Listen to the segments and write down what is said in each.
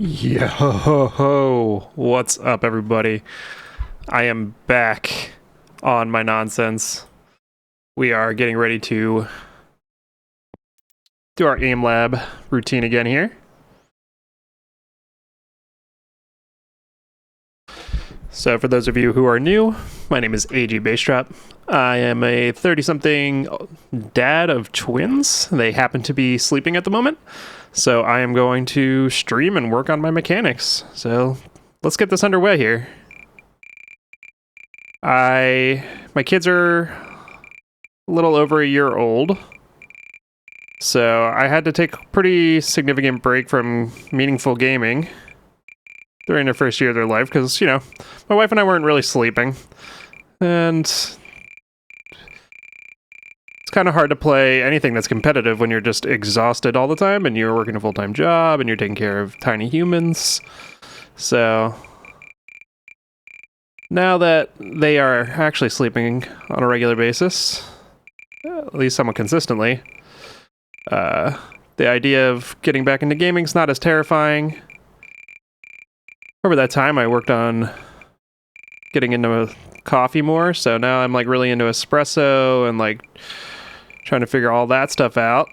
Yo, what's up, everybody? I am back on my nonsense. We are getting ready to do our aim lab routine again here. So, for those of you who are new, my name is AG Bastrap. I am a 30-something dad of twins. They happen to be sleeping at the moment, so I am going to stream and work on my mechanics. So, let's get this underway here. My kids are a little over a year old, so I had to take a pretty significant break from meaningful gaming during their first year of their life because, my wife and I weren't really sleeping, and it's kind of hard to play anything that's competitive when you're just exhausted all the time and you're working a full-time job and you're taking care of tiny humans. So now that they are actually sleeping on a regular basis, at least somewhat consistently, the idea of getting back into gaming is not as terrifying. Over that time, I worked on getting into coffee more, so now I'm really into espresso and trying to figure all that stuff out.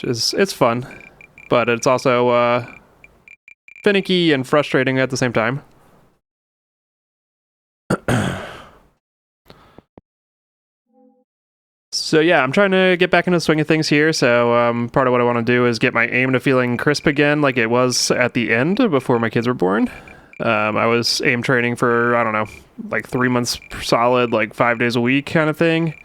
It's fun, but it's also finicky and frustrating at the same time. So yeah, I'm trying to get back into the swing of things here, so part of what I want to do is get my aim to feeling crisp again like it was at the end before my kids were born. I was aim training for, 3 months solid, 5 days a week kind of thing.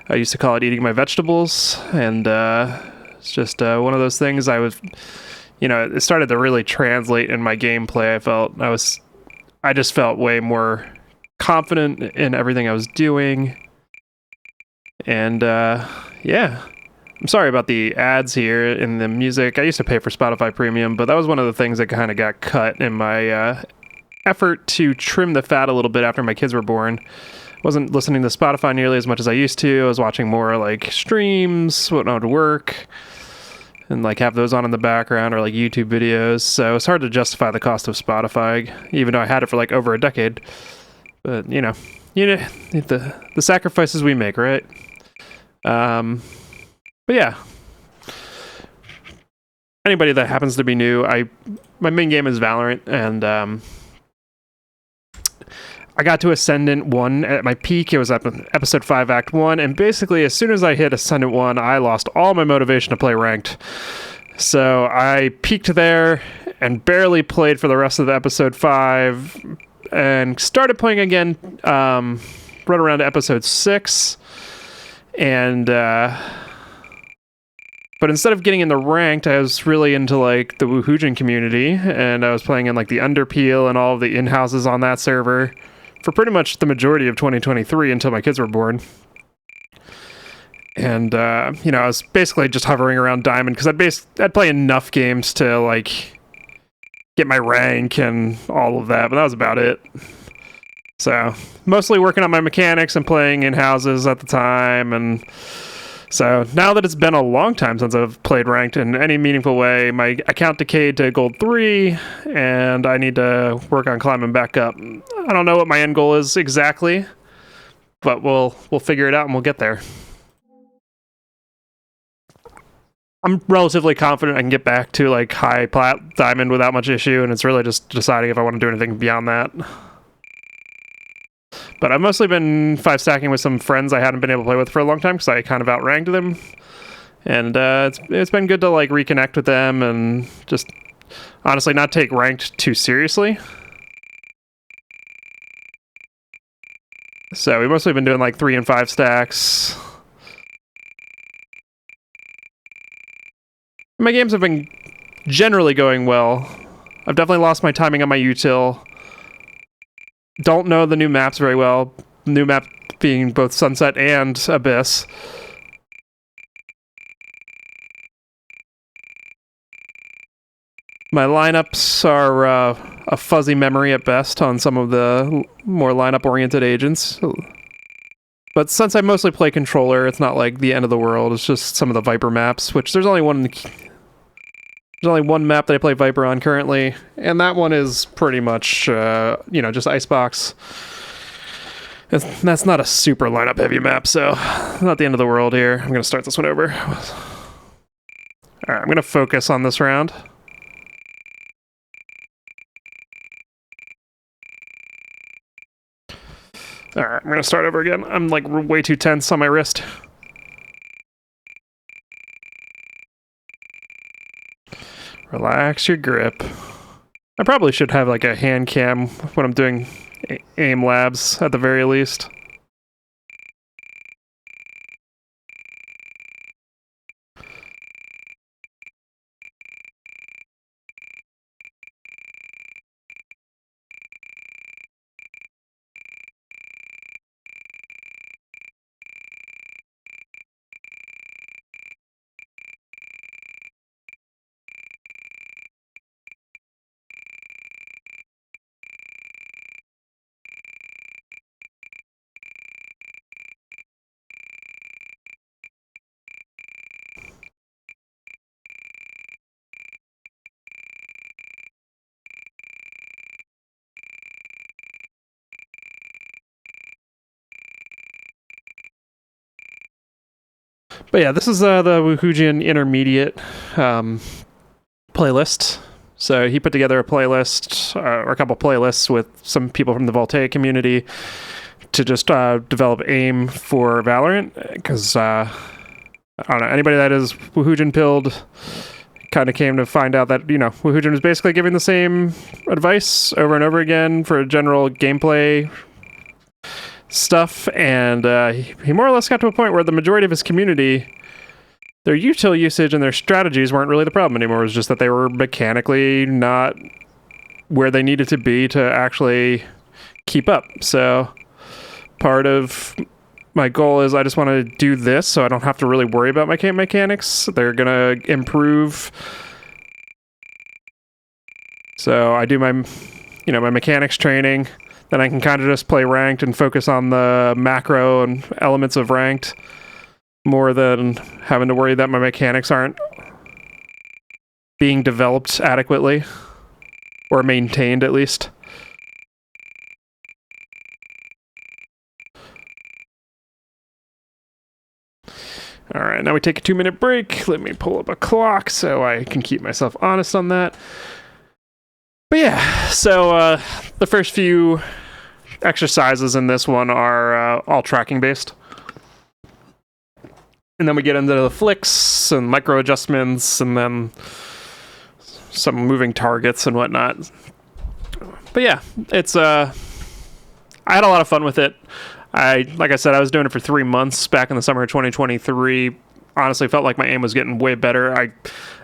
I used to call it eating my vegetables, and it's just one of those things it started to really translate in my gameplay. I just felt way more confident in everything I was doing. And yeah, I'm sorry about the ads here in the music. I used to pay for Spotify Premium, but that was one of the things that kind of got cut in my effort to trim the fat a little bit after my kids were born. Wasn't listening to Spotify nearly as much as I used to. I was watching more streams, whatnot to work, and have those on in the background, or YouTube videos. So it's hard to justify the cost of Spotify, even though I had it for over a decade. But the sacrifices we make, right? But yeah, anybody that happens to be new, my main game is Valorant, and I got to Ascendant 1 at my peak. It was up in Episode 5, Act 1, and basically as soon as I hit Ascendant 1, I lost all my motivation to play Ranked. So I peaked there and barely played for the rest of the Episode 5, and started playing again right around Episode 6, and but instead of getting into Ranked, I was really into the Woohoojin community, and I was playing in the Underpeel and all of the in-houses on that server for pretty much the majority of 2023 until my kids were born. And I was basically just hovering around Diamond because I'd play enough games to get my rank and all of that, but that was about it. So mostly working on my mechanics and playing in houses at the time. And so now that it's been a long time since I've played ranked in any meaningful way, my account decayed to gold 3, and I need to work on climbing back up. I don't know what my end goal is exactly, but we'll figure it out and we'll get there. I'm relatively confident I can get back to high plat diamond without much issue, and it's really just deciding if I want to do anything beyond that. But I've mostly been 5-stacking with some friends I hadn't been able to play with for a long time because I kind of outranked them. And it's been good to reconnect with them and just honestly not take ranked too seriously. So we've mostly been doing 3 and 5 stacks. My games have been generally going well. I've definitely lost my timing on my util. Don't know the new maps very well. New map being both Sunset and Abyss. My lineups are a fuzzy memory at best on some of the more lineup-oriented agents. But since I mostly play controller, it's not the end of the world. It's just some of the Viper maps, which there's only one There's only one map that I play Viper on currently, and that one is pretty much, just Icebox. That's not a super lineup heavy map, so not the end of the world here. I'm going to start this one over. Alright, I'm going to focus on this round. Alright, I'm going to start over again. I'm like way too tense on my wrist. Relax your grip. I probably should have like a hand cam when I'm doing aim labs at the very least. But yeah, this is the Wuhujian Intermediate playlist. So he put together a playlist, or a couple playlists with some people from the Voltaic community to just develop aim for Valorant. Because, I don't know, anybody that is Wuhujian pilled kind of came to find out that, Wuhujian was basically giving the same advice over and over again for general gameplay stuff, and he more or less got to a point where the majority of his community, their util usage and their strategies weren't really the problem anymore. It was just that they were mechanically not where they needed to be to actually keep up. So part of my goal is I just want to do this so I don't have to really worry about my mechanics. They're gonna improve. So I do my my mechanics training. Then I can kind of just play ranked and focus on the macro and elements of ranked more than having to worry that my mechanics aren't being developed adequately or maintained at least. All right, now we take a 2-minute break. Let me pull up a clock so I can keep myself honest on that. But yeah, so the first few exercises in this one are all tracking based. And then we get into the flicks and micro adjustments and then some moving targets and whatnot. But yeah, it's I had a lot of fun with it. Like I said, I was doing it for 3 months back in the summer of 2023. Honestly, felt like my aim was getting way better. I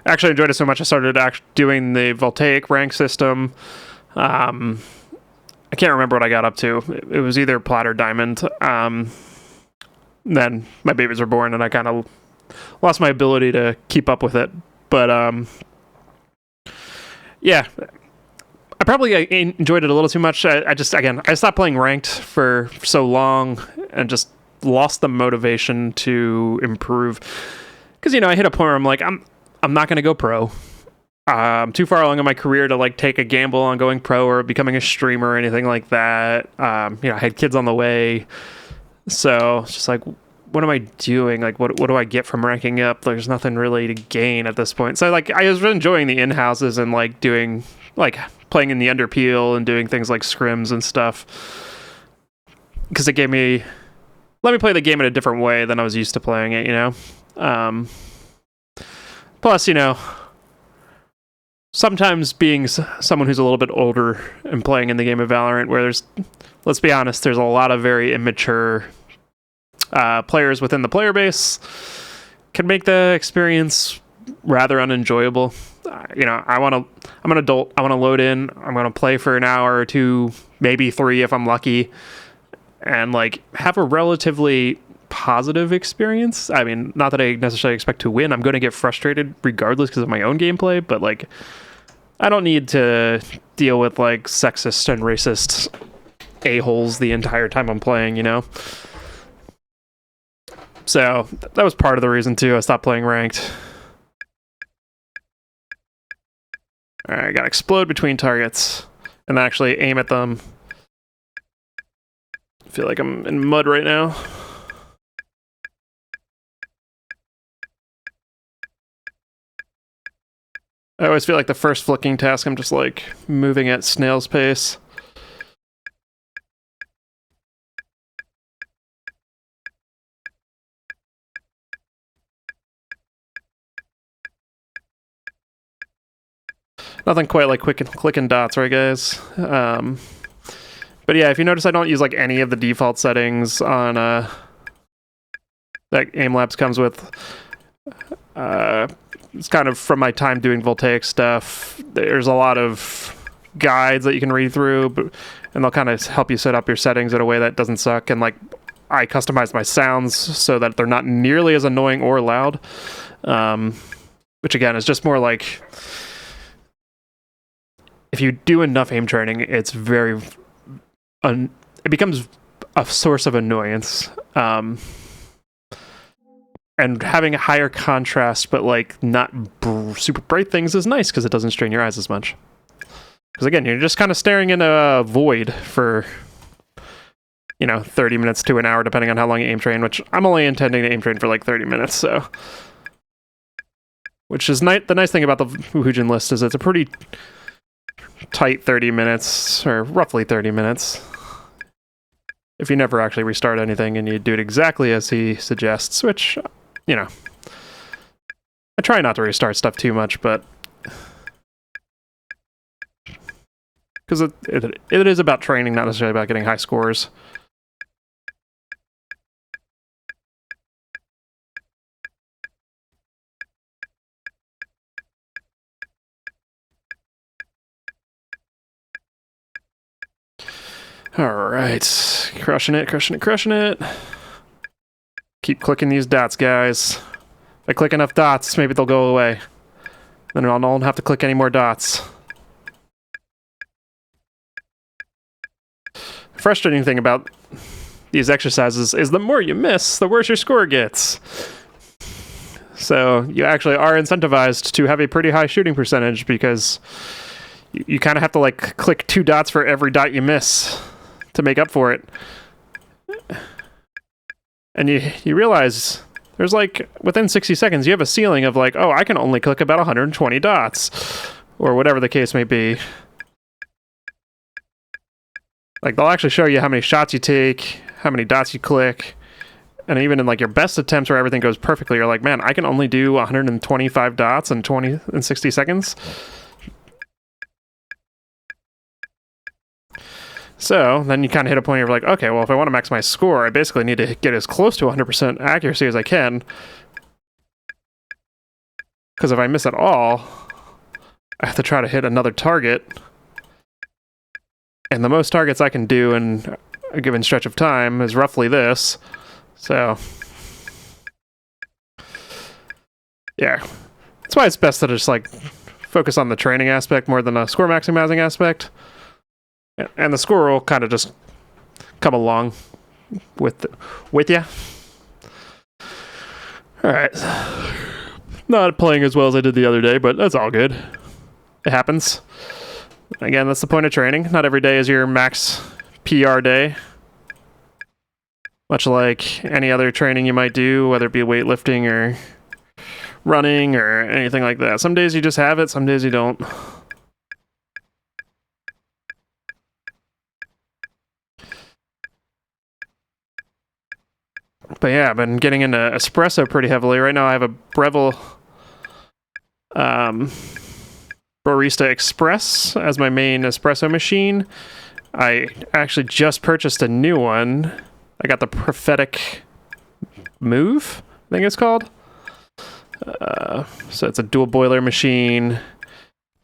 actually enjoyed it so much I started doing the Voltaic rank system. I can't remember what I got up to. It was either plat or diamond. Then my babies were born, and I kind of lost my ability to keep up with it. But yeah, I probably enjoyed it a little too much. I stopped playing ranked for so long and just lost the motivation to improve. Because I hit a point where I'm like, I'm not going to go pro. I'm too far along in my career to like take a gamble on going pro or becoming a streamer or anything like that. I had kids on the way, so it's just like, what am I doing? Like, what do I get from ranking up? There's nothing really to gain at this point. So like, I was enjoying the in-houses and like doing like playing in the underpeel and doing things like scrims and stuff because it let me play the game in a different way than I was used to playing it. Plus, sometimes being someone who's a little bit older and playing in the game of Valorant, where let's be honest, there's a lot of very immature players within the player base, can make the experience rather unenjoyable. I'm an adult. I want to load in. I'm going to play for an hour or two, maybe 3 if I'm lucky, and like have a relatively positive experience. I mean, not that I necessarily expect to win. I'm going to get frustrated regardless because of my own gameplay, but like I don't need to deal with like sexist and racist a-holes the entire time I'm playing, So that was part of the reason too I stopped playing ranked. Alright, I gotta explode between targets and actually aim at them. I feel like I'm in mud right now. I always feel like the first flicking task, I'm just like moving at snail's pace. Nothing quite like clicking dots, right, guys? But yeah, if you notice, I don't use like any of the default settings on that Aimlabs comes with. It's kind of from my time doing voltaic stuff. There's a lot of guides that you can read through, and they'll kind of help you set up your settings in a way that doesn't suck. And like, I customize my sounds so that they're not nearly as annoying or loud. Which again is just more like, if you do enough aim training, it's very it becomes a source of annoyance. And having a higher contrast, but like not super bright things is nice because it doesn't strain your eyes as much. Because again, you're just kind of staring in a void for, 30 minutes to an hour, depending on how long you aim train, which I'm only intending to aim train for like 30 minutes, so. Which is the nice thing about the Wuhujin list is it's a pretty tight 30 minutes, or roughly 30 minutes. If you never actually restart anything and you do it exactly as he suggests, which, I try not to restart stuff too much, but because it is about training, not necessarily about getting high scores. Alright, crushing it. Keep clicking these dots, guys. If I click enough dots, maybe they'll go away. Then I'll not have to click any more dots. The frustrating thing about these exercises is the more you miss, the worse your score gets. So you actually are incentivized to have a pretty high shooting percentage because you kind of have to like click 2 dots for every dot you miss to make up for it. And you realize there's like, within 60 seconds, you have a ceiling of like, oh, I can only click about 120 dots, or whatever the case may be. Like, they'll actually show you how many shots you take, how many dots you click, and even in like your best attempts where everything goes perfectly, you're like, man, I can only do 125 dots in 60 seconds. So then you kind of hit a point where you're like, okay, well, if I want to max my score, I basically need to get as close to 100% accuracy as I can. Because if I miss at all, I have to try to hit another target. And the most targets I can do in a given stretch of time is roughly this. So, yeah. That's why it's best to just, like, focus on the training aspect more than a score maximizing aspect. And the score will kind of just come along with you. Alright. Not playing as well as I did the other day, but that's all good. It happens. Again, that's the point of training. Not every day is your max PR day. Much like any other training you might do, whether it be weightlifting or running or anything like that. Some days you just have it, some days you don't. But yeah, I've been getting into espresso pretty heavily. Right now I have a Breville Barista Express as my main espresso machine. I actually just purchased a new one. I got the Prophetic Move, I think it's called. So it's a dual boiler machine,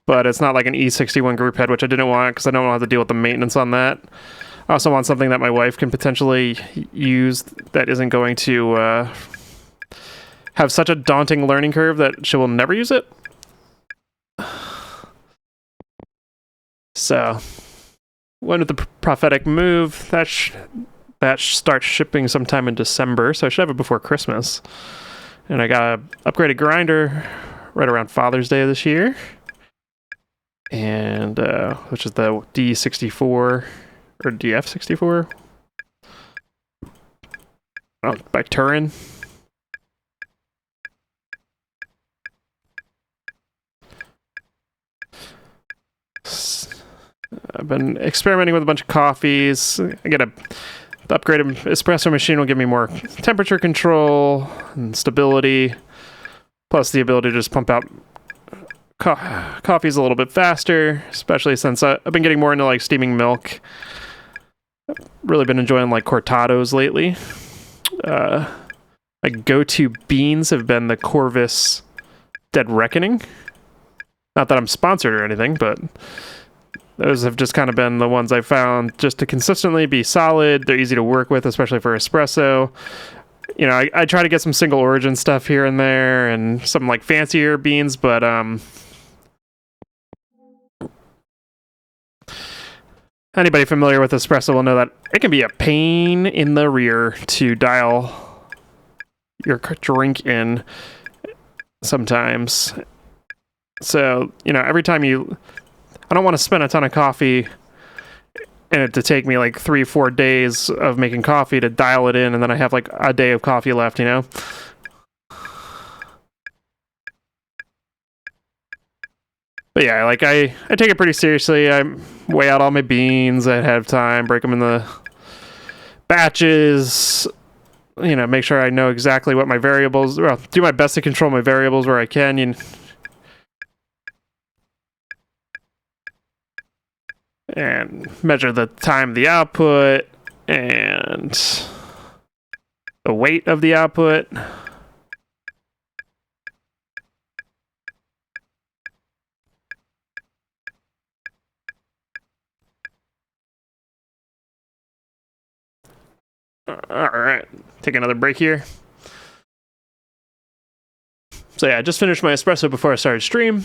but it's not like an E61 group head, which I didn't want because I don't want to have to deal with the maintenance on that. I also want something that my wife can potentially use that isn't going to have such a daunting learning curve that she will never use it. So, went with the Prophetic Move. That starts shipping sometime in December, so I should have it before Christmas. And I got an upgraded grinder right around Father's Day of this year. and which is the D64 or DF64. Oh, by Turin. I've been experimenting with a bunch of coffees. I get the upgraded espresso machine will give me more temperature control and stability, plus the ability to just pump out coffees a little bit faster, especially since I've been getting more into like steaming milk. Really been enjoying like cortados lately. My go-to beans have been the Corvus Dead Reckoning. Not that I'm sponsored or anything, but those have just kind of been the ones I found just to consistently be solid. They're easy to work with, especially for espresso. You know, I try to get some single origin stuff here and there and some like fancier beans, but anybody familiar with espresso will know that it can be a pain in the rear to dial your drink in sometimes. So, you know, every time I don't want to spend a ton of coffee and it to take me like 3-4 days of making coffee to dial it in, and then I have like a day of coffee left, you know? But yeah, like I take it pretty seriously. I weigh out all my beans ahead of time, break them in the batches, you know, make sure I know exactly what my variables, well, do my best to control my variables where I can, and measure the time of the output and the weight of the output. All right, take another break here. So yeah, I just finished my espresso before I started stream.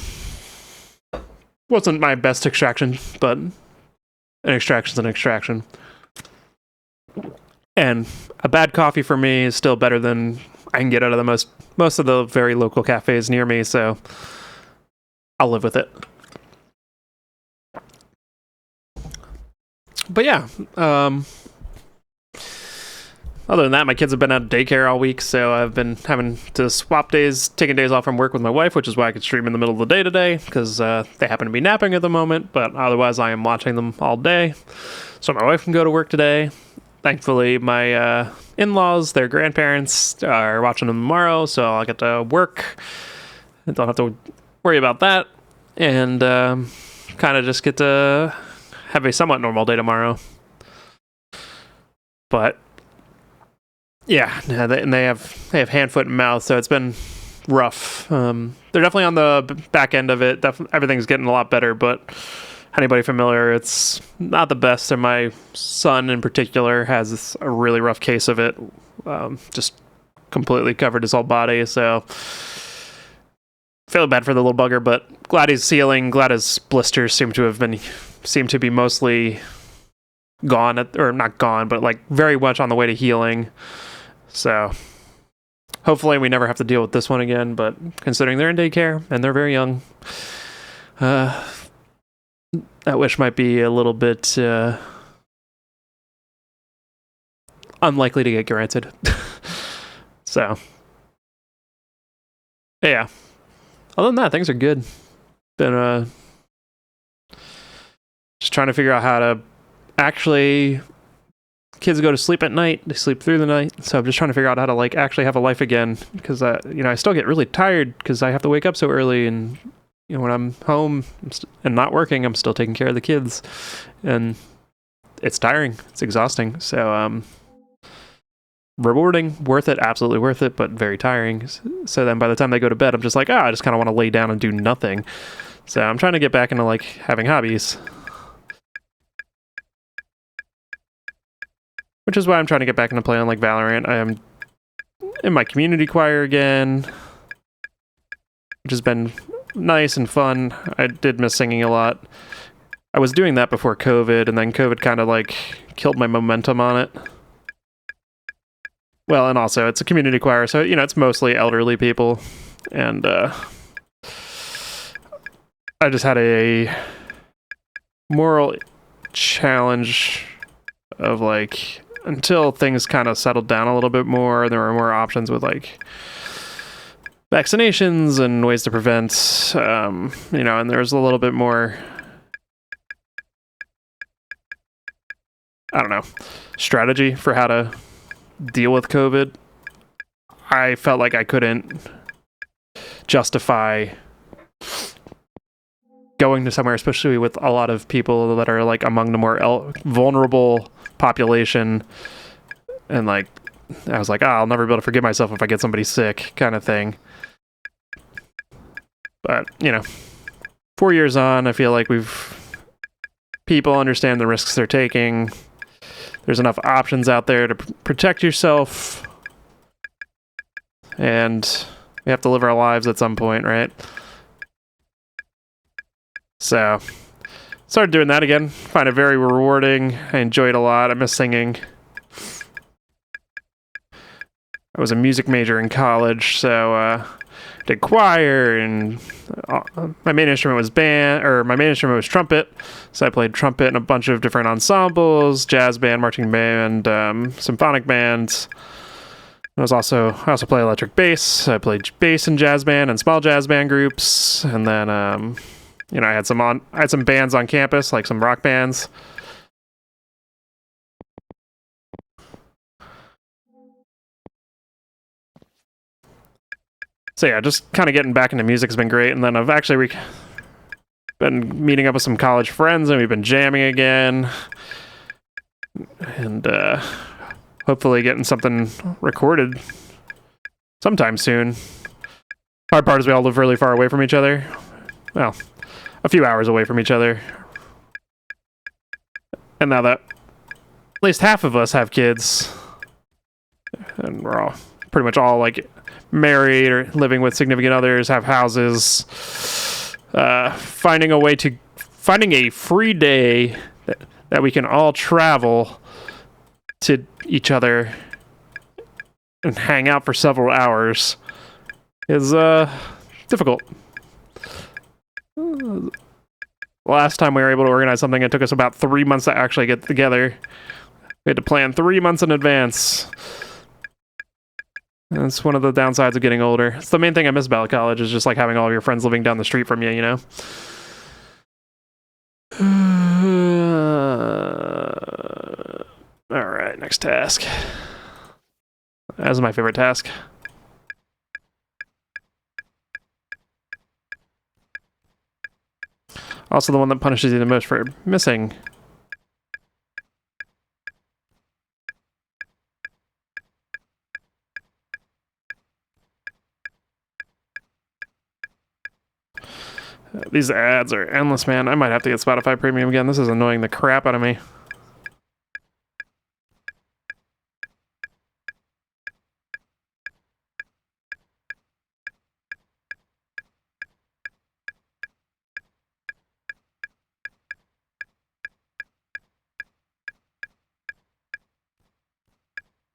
Wasn't my best extraction, but an extraction's an extraction. And a bad coffee for me is still better than I can get out of the most of the very local cafes near me, so I'll live with it. But yeah, other than that, my kids have been out of daycare all week, so I've been having to swap days, taking days off from work with my wife, which is why I could stream in the middle of the day today, because they happen to be napping at the moment, but otherwise I am watching them all day. So my wife can go to work today. Thankfully, my in-laws, their grandparents, are watching them tomorrow, so I'll get to work. I don't have to worry about that, and kind of just get to have a somewhat normal day tomorrow. But yeah, and they have hand, foot, and mouth, so it's been rough. They're definitely on the back end of it. Everything's getting a lot better, but anybody familiar, it's not the best. And my son in particular has a really rough case of it. Just completely covered his whole body, so feeling bad for the little bugger, but glad he's healing. Glad his blisters seem to be mostly gone, or not gone, but like very much on the way to healing. So hopefully we never have to deal with this one again, but considering they're in daycare and they're very young, that wish might be a little bit unlikely to get granted. So yeah, other than that, things are good. Been just trying to figure out how to actually, kids go to sleep at night, they sleep through the night, so I'm just trying to figure out how to like actually have a life again, because I still get really tired because I have to wake up so early, and when I'm home and not working, I'm still taking care of the kids, and it's tiring, it's exhausting. So rewarding, worth it, absolutely worth it, but very tiring. So then by the time they go to bed, I'm just like, I just kind of want to lay down and do nothing. So I'm trying to get back into like having hobbies, which is why I'm trying to get back into playing like Valorant. I am in my community choir again, which has been nice and fun. I did miss singing a lot. I was doing that before COVID, and then COVID kind of like killed my momentum on it. Well, and also it's a community choir, so it's mostly elderly people, and I I just had a moral challenge of like, until things kind of settled down a little bit more, there were more options with like vaccinations and ways to prevent, and there's a little bit more, I don't know, strategy for how to deal with COVID. I felt like I couldn't justify going to somewhere, especially with a lot of people that are like among the more vulnerable population. And like, I was like, I'll never be able to forgive myself if I get somebody sick, kind of thing. But, 4 years on, I feel like people understand the risks they're taking. There's enough options out there to protect yourself. And we have to live our lives at some point, right? So, started doing that again. Find it very rewarding. I enjoy it a lot. I miss singing. I was a music major in college, so did choir, and my main instrument was trumpet. So I played trumpet in a bunch of different ensembles, jazz band, marching band, symphonic bands. I also play electric bass. I played bass in jazz band and small jazz band groups, and then I had some bands on campus, like some rock bands. So yeah, just kind of getting back into music has been great, and then I've actually been meeting up with some college friends, and we've been jamming again, and hopefully getting something recorded sometime soon. Hard part is we all live really far away from each other. Well, a few hours away from each other. And now that at least half of us have kids, and we're all pretty much all like married or living with significant others, have houses, finding a free day that we can all travel to each other and hang out for several hours is difficult. Last time we were able to organize something, it took us about 3 months to actually get together. We had to plan 3 months in advance. That's one of the downsides of getting older. It's the main thing I miss about college, is just like having all of your friends living down the street from you, Alright, next task. That was my favorite task. Also the one that punishes you the most for missing. These ads are endless, man. I might have to get Spotify Premium again. This is annoying the crap out of me.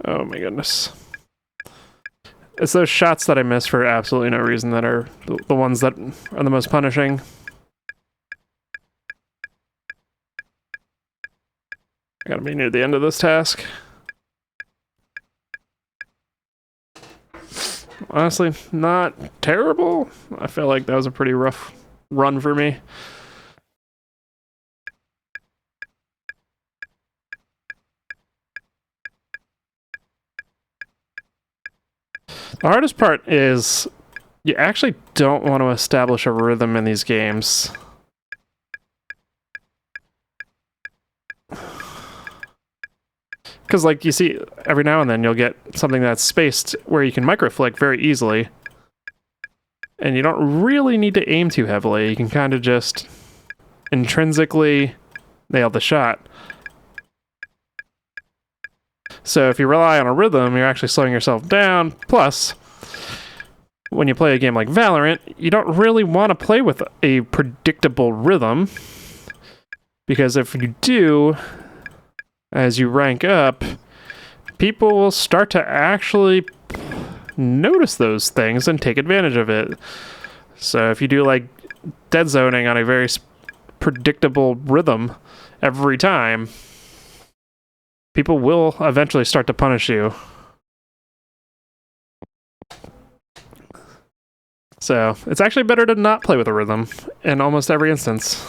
Oh my goodness. It's those shots that I miss for absolutely no reason that are the ones that are the most punishing. I gotta be near the end of this task. Honestly, not terrible. I feel like that was a pretty rough run for me. The hardest part is you actually don't want to establish a rhythm in these games. Because, like, you see, every now and then you'll get something that's spaced where you can microflick very easily. And you don't really need to aim too heavily. You can kind of just intrinsically nail the shot. So if you rely on a rhythm, you're actually slowing yourself down. Plus, when you play a game like Valorant, you don't really want to play with a predictable rhythm. Because if you do, as you rank up, people will start to actually notice those things and take advantage of it. So if you do like dead zoning on a very predictable rhythm every time, people will eventually start to punish you. So it's actually better to not play with a rhythm in almost every instance.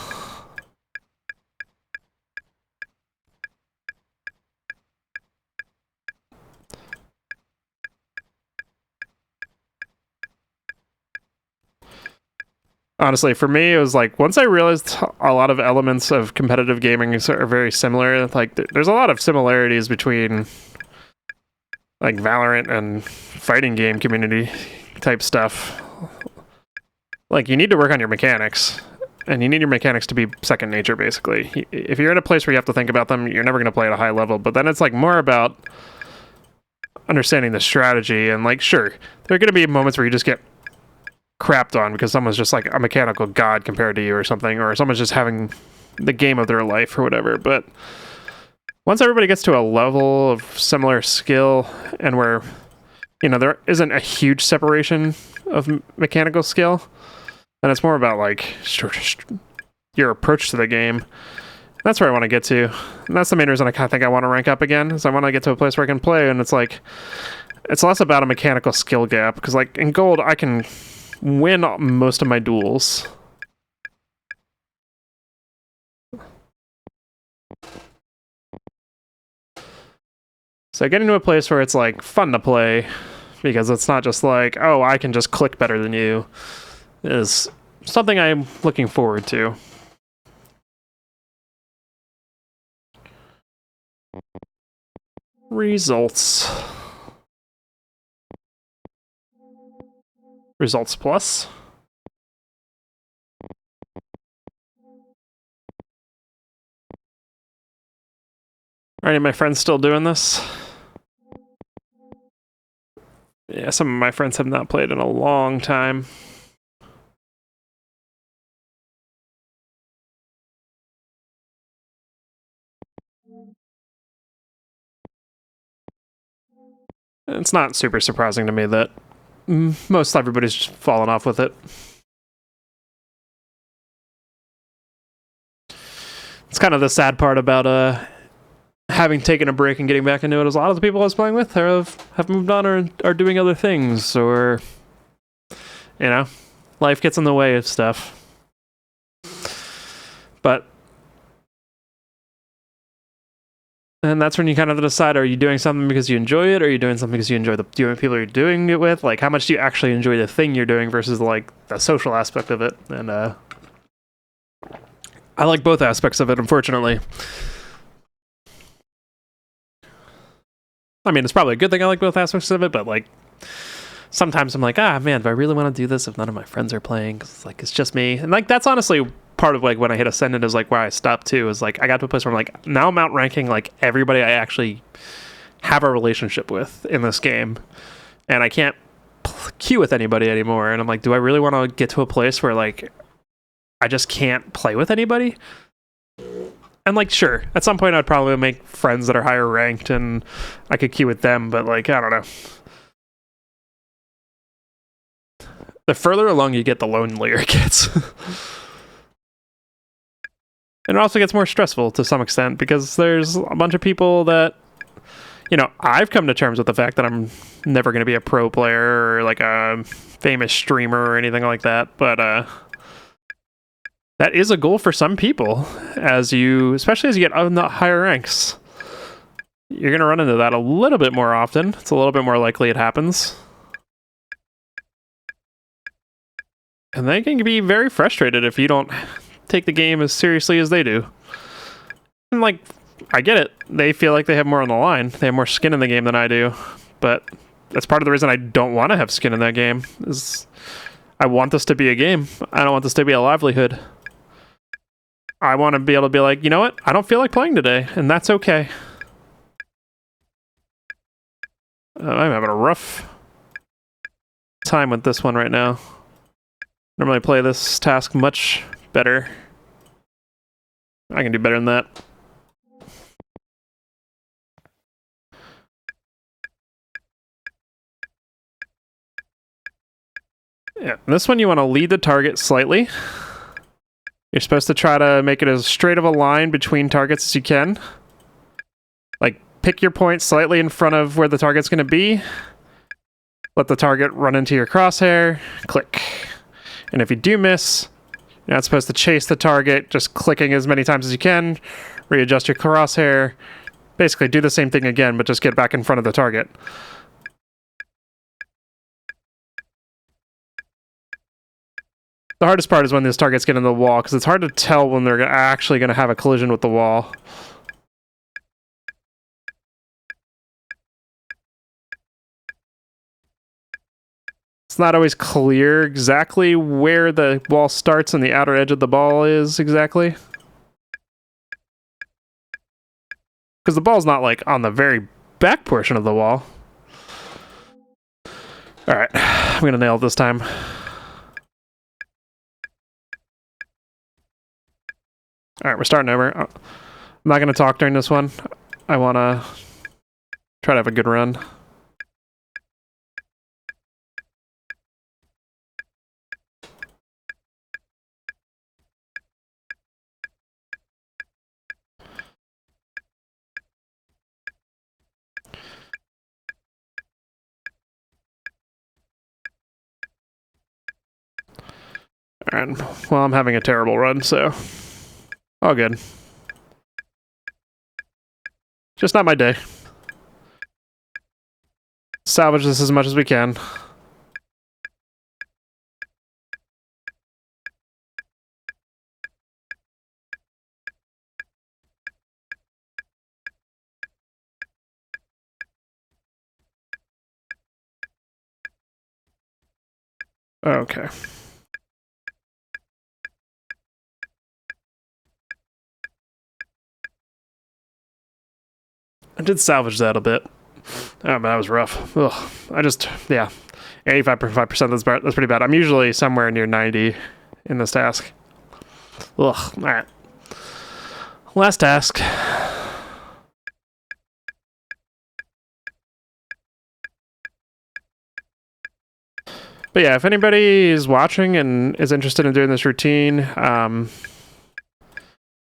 Honestly, for me, it was like once I realized a lot of elements of competitive gaming are very similar. Like, there's a lot of similarities between like Valorant and fighting game community type stuff. Like, you need to work on your mechanics, and you need your mechanics to be second nature, basically. If you're in a place where you have to think about them, you're never going to play at a high level. But then it's like more about understanding the strategy, and like, sure, there are going to be moments where you just get crapped on because someone's just like a mechanical god compared to you or something, or someone's just having the game of their life or whatever. But once everybody gets to a level of similar skill and where, you know, there isn't a huge separation of mechanical skill, then it's more about like your approach to the game. That's where I want to get to. And that's the main reason I kind of think I want to rank up again, is I want to get to a place where I can play, and it's like, it's less about a mechanical skill gap, because like in gold I can win most of my duels. So getting to a place where it's like fun to play, because it's not just like, oh, I can just click better than you, is something I'm looking forward to. Results. Results plus. Are any of my friends still doing this? Yeah, some of my friends have not played in a long time. It's not super surprising to me that most everybody's just fallen off with it. It's kind of the sad part about having taken a break and getting back into it, is a lot of the people I was playing with have moved on or are doing other things, or, you know, life gets in the way of stuff. But, and that's when you kind of decide, are you doing something because you enjoy it, or are you doing something because you enjoy the people you're doing it with? Like, how much do you actually enjoy the thing you're doing versus like the social aspect of it? And I like both aspects of it, unfortunately. I mean, it's probably a good thing I like both aspects of it, but like, sometimes I'm like, man, do I really want to do this if none of my friends are playing? 'Cause it's like, it's just me. And like, that's honestly part of like when I hit Ascendant, is like where I stopped too, is like, I got to a place where I'm like, now I'm outranking like everybody I actually have a relationship with in this game. And I can't queue with anybody anymore. And I'm like, do I really want to get to a place where like, I just can't play with anybody? And like, sure, at some point I'd probably make friends that are higher ranked and I could queue with them, but like, I don't know. The further along you get, the lonelier it gets. And it also gets more stressful to some extent, because there's a bunch of people that, you know, I've come to terms with the fact that I'm never going to be a pro player or like a famous streamer or anything like that, but that is a goal for some people, especially as you get on the higher ranks. You're going to run into that a little bit more often. It's a little bit more likely it happens. And they can be very frustrated if you don't take the game as seriously as they do. And like, I get it. They feel like they have more on the line. They have more skin in the game than I do. But that's part of the reason I don't want to have skin in that game, is I want this to be a game. I don't want this to be a livelihood. I want to be able to be like, you know what? I don't feel like playing today, and that's okay. I'm having a rough time with this one right now. Normally play this task much better. I can do better than that. Yeah, this one you want to lead the target slightly. You're supposed to try to make it as straight of a line between targets as you can. Like, pick your point slightly in front of where the target's going to be. Let the target run into your crosshair. Click. And if you do miss, you're not supposed to chase the target, just clicking as many times as you can. Readjust your crosshair. Basically, do the same thing again, but just get back in front of the target. The hardest part is when these targets get in the wall, because it's hard to tell when they're actually going to have a collision with the wall. It's not always clear exactly where the wall starts and the outer edge of the ball is exactly. Because the ball's not, like, on the very back portion of the wall. Alright, I'm going to nail it this time. Alright, we're starting over. I'm not going to talk during this one. I want to try to have a good run. Alright, well, I'm having a terrible run, so all good. Just not my day. Salvage this as much as we can. Okay. I did salvage that a bit. Oh, but that was rough. Ugh. Yeah. 85% that's pretty bad. I'm usually somewhere near 90 in this task. Ugh. Alright. Last task. But yeah, if anybody is watching and is interested in doing this routine,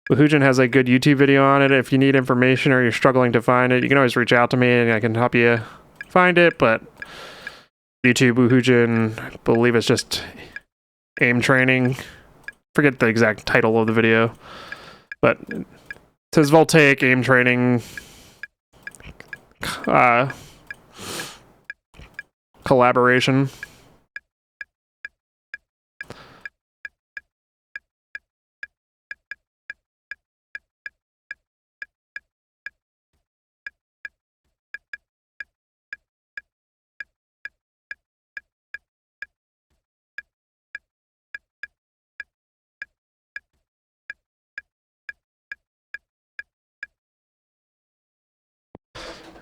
Woohoojin has a good YouTube video on it. If you need information or you're struggling to find it, you can always reach out to me and I can help you find it. But YouTube Woohoojin, I believe it's just aim training. Forget the exact title of the video, but it says Voltaic aim training collaboration.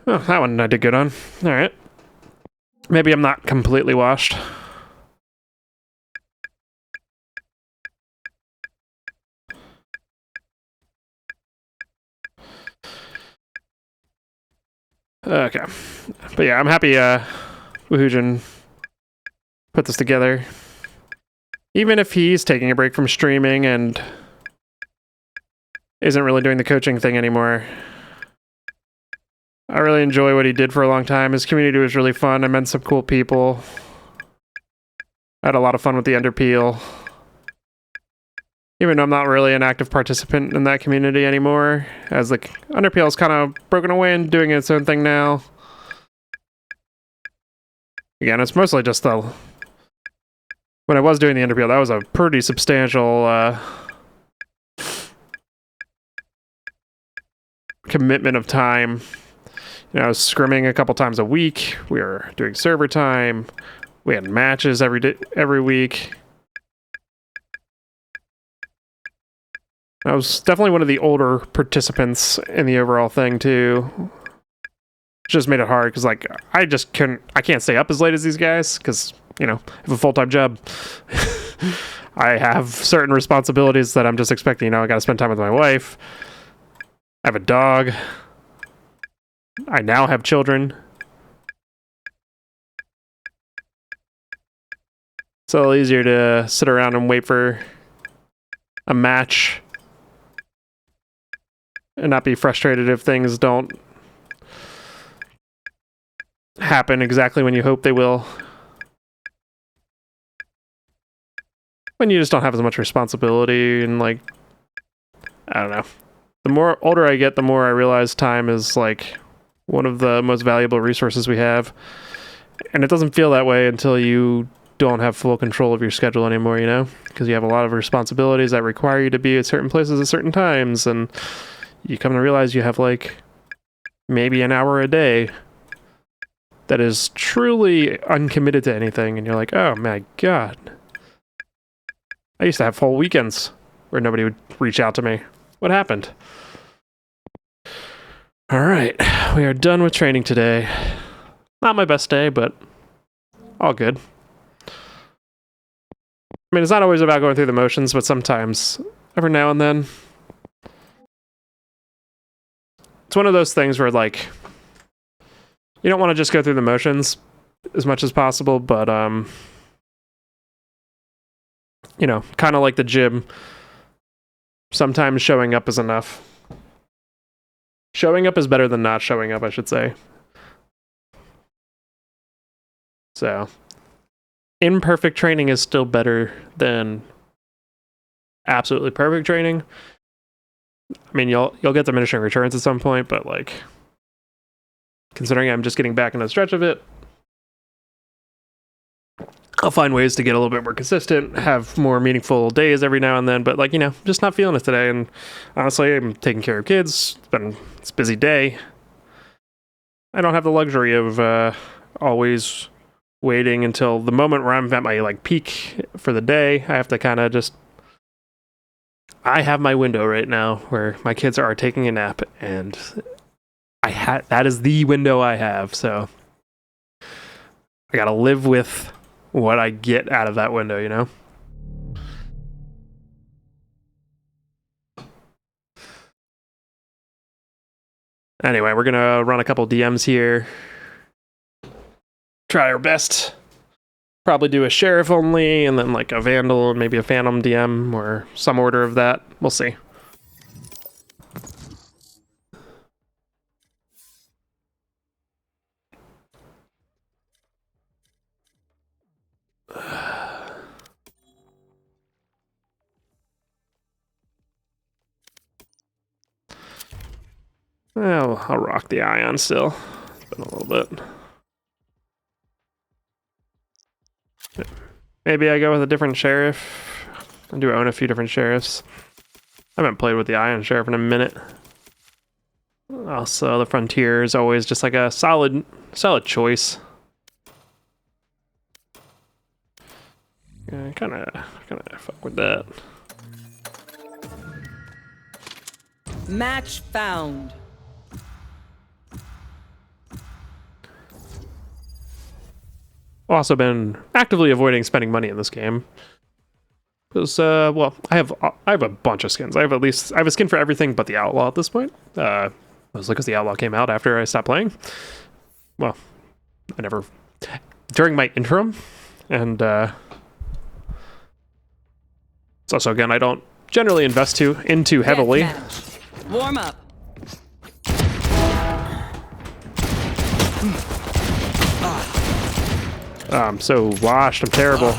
Oh, that one I did good on. Alright. Maybe I'm not completely washed. Okay. But yeah, I'm happy Woohoojin put this together. Even if he's taking a break from streaming and isn't really doing the coaching thing anymore. I really enjoy what he did for a long time. His community was really fun. I met some cool people. I had a lot of fun with the Underpeel. Even though I'm not really an active participant in that community anymore, as the Underpeel's kind of broken away and doing its own thing now. Again, it's mostly just the... When I was doing the Underpeel, that was a pretty substantial commitment of time. You know, I was scrimming a couple times a week. We were doing server time. We had matches every week. I was definitely one of the older participants in the overall thing too. It just made it hard because, like, I can't stay up as late as these guys because, you know, I have a full-time job. I have certain responsibilities that I'm just expecting. You know, I got to spend time with my wife. I have a dog. I now have children. It's a little easier to sit around and wait for a match and not be frustrated if things don't happen exactly when you hope they will. When you just don't have as much responsibility and, like, I don't know. The more older I get, the more I realize time is, like, one of the most valuable resources we have. And it doesn't feel that way until you don't have full control of your schedule anymore, you know? Because you have a lot of responsibilities that require you to be at certain places at certain times, and you come to realize you have, like, maybe an hour a day that is truly uncommitted to anything, and you're like, oh my god. I used to have whole weekends where nobody would reach out to me. What happened? Alright, we are done with training today. Not my best day, but all good. I mean, it's not always about going through the motions, but sometimes, every now and then, it's one of those things where, like, you don't want to just go through the motions as much as possible, but, you know, kind of like the gym, sometimes showing up is enough. Showing up is better than not showing up, I should say. So, imperfect training is still better than absolutely perfect training. I mean, you'll get diminishing returns at some point, but, like, considering I'm just getting back in the stretch of it, I'll find ways to get a little bit more consistent, have more meaningful days every now and then, but, like, you know, just not feeling it today. And honestly, I'm taking care of kids. It's a busy day. I don't have the luxury of always waiting until the moment where I'm at my, like, peak for the day. I have to kind of just... I have my window right now where my kids are taking a nap, and that is the window I have, so I gotta live with what I get out of that window, you know? Anyway, we're gonna run a couple DMs here. Try our best. Probably do a sheriff only, and then, like, a vandal, and maybe a phantom DM, or some order of that. We'll see. Well, I'll rock the ion still. It's been a little bit. Maybe I go with a different sheriff. I do own a few different sheriffs. I haven't played with the ion sheriff in a minute. Also, the frontier is always just like a solid choice. Yeah, kind of fuck with that. Match found. Also been actively avoiding spending money in this game. Because, well, I have a bunch of skins. I have a skin for everything but the Outlaw at this point. Mostly because the Outlaw came out after I stopped playing. Well, during my interim. And, it's also, again, I don't generally invest into heavily. Warm up. I'm so washed. I'm terrible.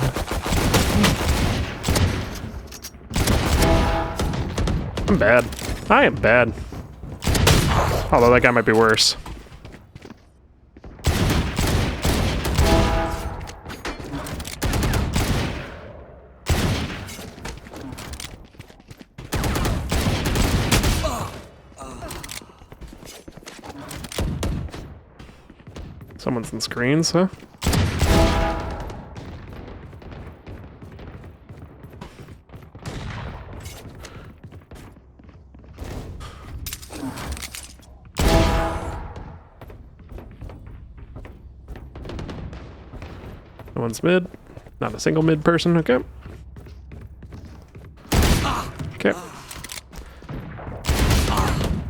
I'm bad. I am bad. Although that guy might be worse. Someone's in screens, huh? No one's mid. Not a single mid person, okay. Okay.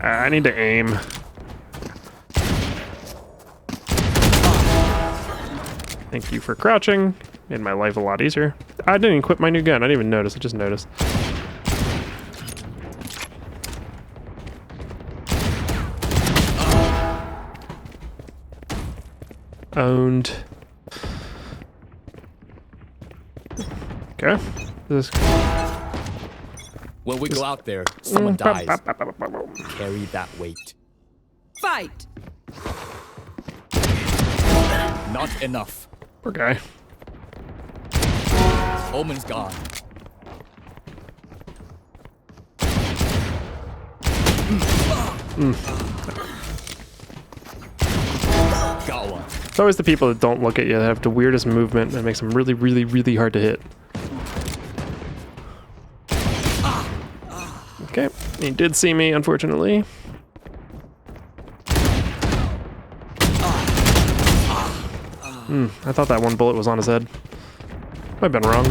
I need to aim. Thank you for crouching. Made my life a lot easier. I didn't equip my new gun. I didn't even notice. I just noticed. Owned. Okay. This. When we go out there, someone dies. Carry that weight. Fight. Not enough. Poor guy. Omen's gone. Got one. It's always the people that don't look at you that have the weirdest movement that makes them really, really, really hard to hit. Okay, he did see me, unfortunately. I thought that one bullet was on his head. I've been wrong.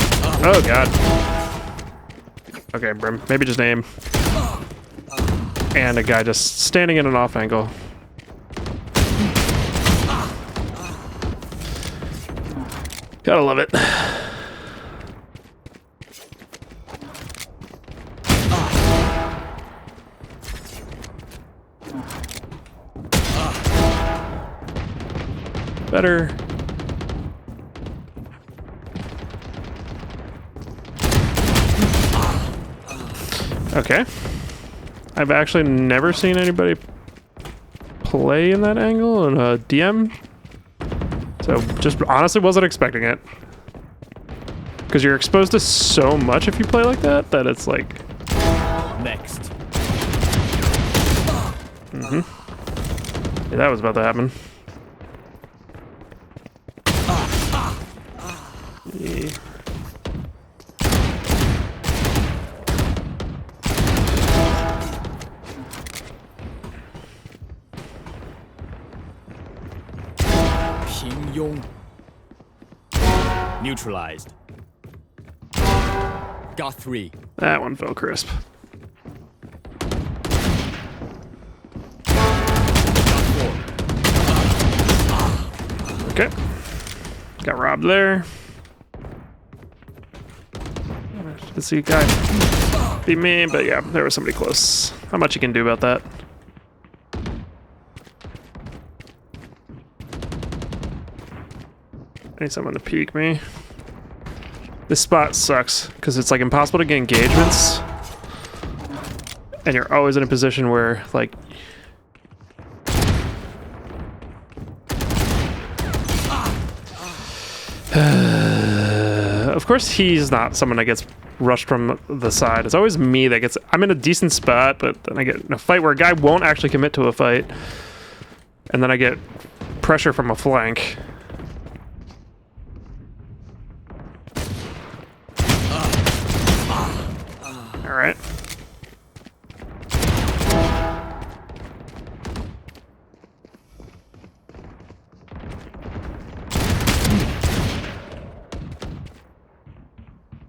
Oh god. Okay, Brim, maybe just aim. And a guy just standing in an off angle. Gotta love it. Better. Okay. I've actually never seen anybody play in that angle in a DM. So just honestly wasn't expecting it. Because you're exposed to so much if you play like that, that it's like... Next. Yeah, that was about to happen. Yeah. Yong. Neutralized. Got 3. That one fell crisp. Okay. Got robbed there. Let's see, guy beat me, but yeah, there was somebody close. How much you can do about that? I need someone to peek me. This spot sucks because it's like impossible to get engagements, and you're always in a position where like of course he's not someone that gets rushed from the side. It's always me that gets... I'm in a decent spot, but then I get in a fight where a guy won't actually commit to a fight, and then I get pressure from a flank. Alright.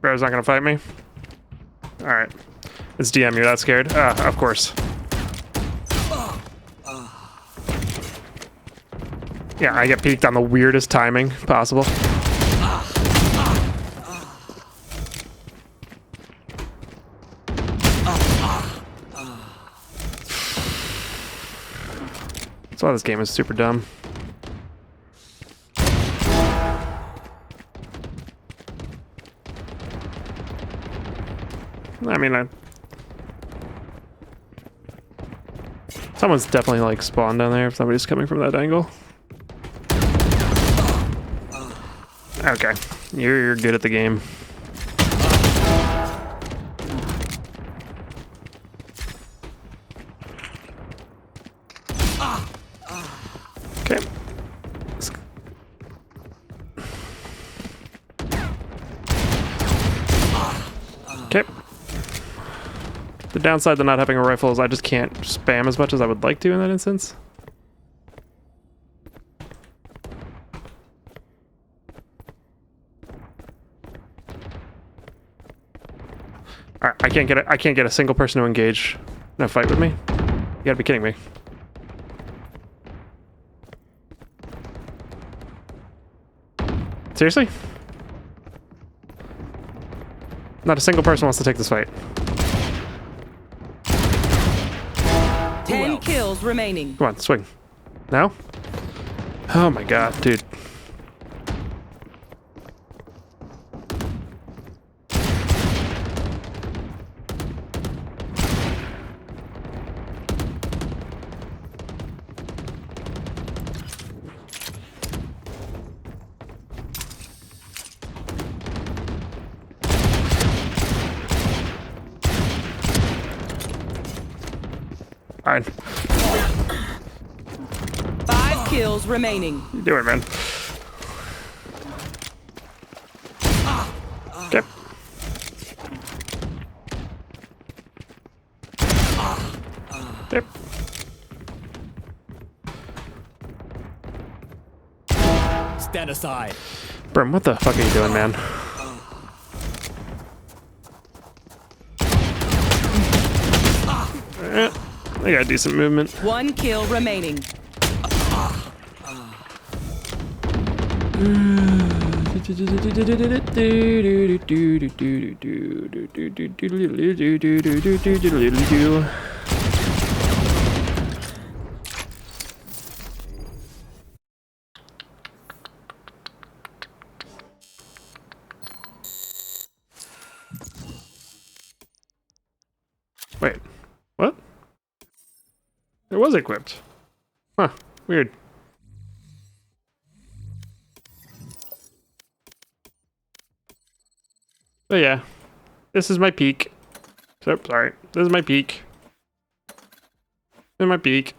Bro's not gonna fight me? Alright. It's DM, you're that scared? Ah, of course. Yeah, I get peeked on the weirdest timing possible. That's why this game is super dumb. I mean, someone's definitely like spawned down there if somebody's coming from that angle. Okay, you're good at the game. Okay. Okay. The downside to not having a rifle is I just can't spam as much as I would like to in that instance. Alright, I can't get a single person to engage in a fight with me. You gotta be kidding me. Seriously? Not a single person wants to take this fight. 10 kills remaining. Come on, swing. Now? Oh my god, dude. Fine. 5 kills remaining. You do it, man. Okay. Yep. Stand aside. Brim, what the fuck are you doing, man? I got decent movement. 1 kill remaining. Wait, what? It was equipped. Huh, weird. But yeah, this is my peak. So, sorry, this is my peak. This is my peak.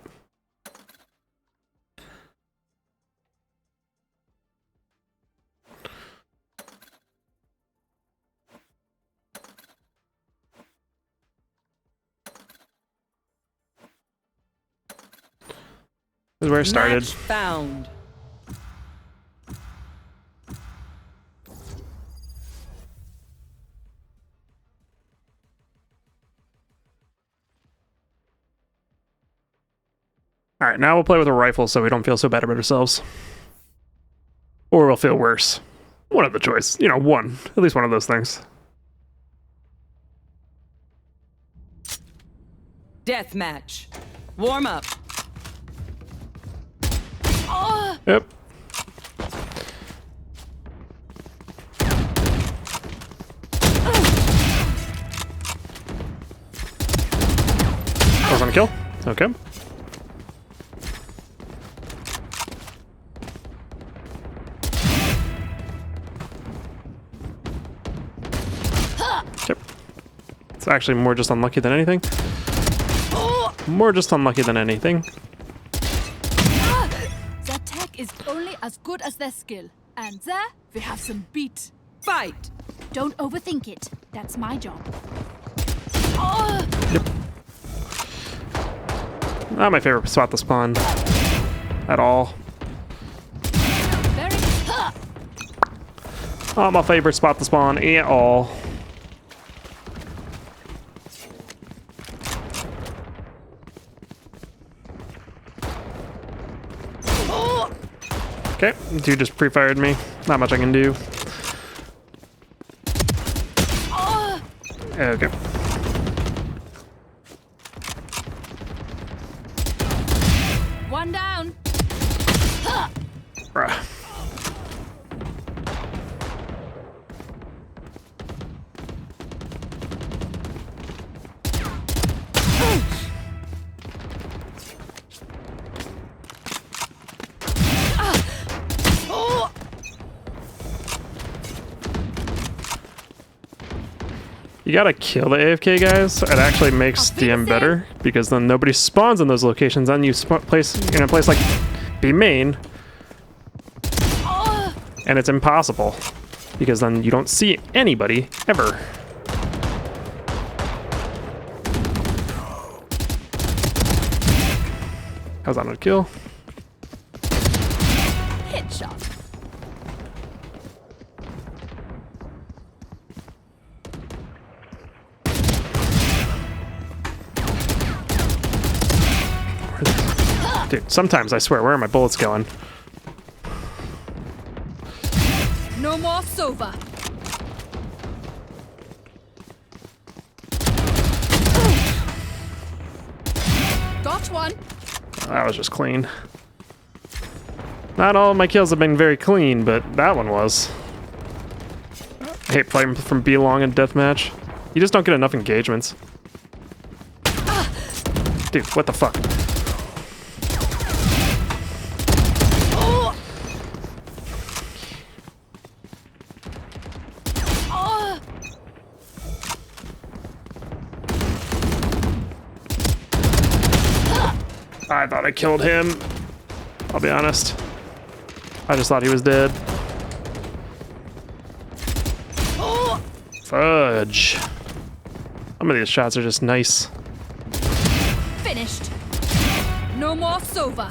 This is where it started. Match found. Alright, now we'll play with a rifle so we don't feel so bad about ourselves. Or we'll feel worse. One of the choice. You know, one. At least one of those things. Deathmatch. Warm up. Yep. That was on a kill. Okay. Yep. It's actually more just unlucky than anything. More just unlucky than anything. Their tech is only as good as their skill. And there, we have some beat. Fight. Don't overthink it. That's my job. Yep. Not my favorite spot to spawn. At all. Very... Not my favorite spot to spawn at all. Okay, dude just pre-fired me. Not much I can do. Okay. One down. Bruh. You gotta kill the AFK guys. It actually makes DM better because then nobody spawns in those locations. Then you place in a place like B main, and it's impossible because then you don't see anybody ever. How's that not a kill? Headshot. Dude, sometimes I swear, where are my bullets going? No more Sova. Got one. That was just clean. Not all of my kills have been very clean, but that one was. I hate playing from B-long in deathmatch. You just don't get enough engagements. Dude, what the fuck? I thought I killed him. I'll be honest. I just thought he was dead. Fudge. Some of these shots are just nice. Finished. No more Sova.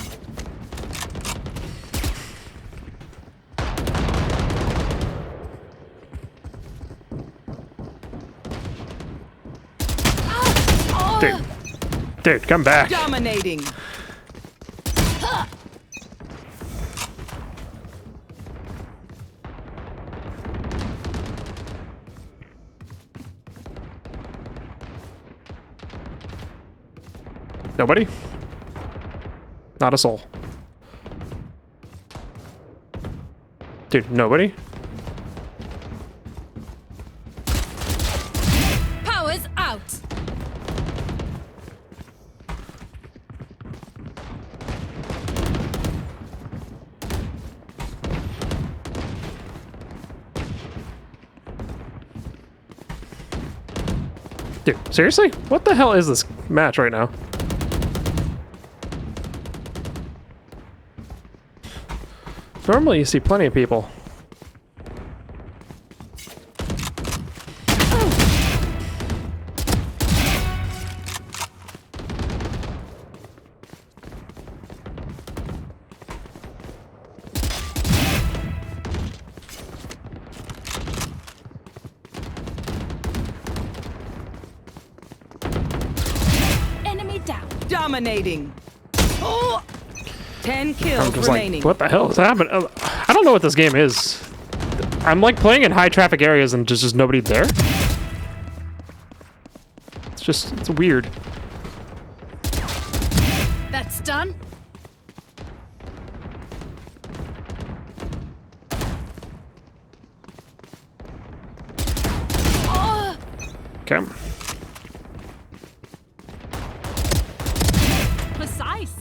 Dude, come back. Dominating. Nobody? Not a soul. Dude, nobody? Power's out. Dude, seriously? What the hell is this match right now? Normally you see plenty of people. Enemy down. Dominating. 10 I'm kills just remaining. like, what the hell is happening? I don't know what this game is. I'm like playing in high traffic areas and there's just nobody there. It's weird. That's done. Okay. Precise.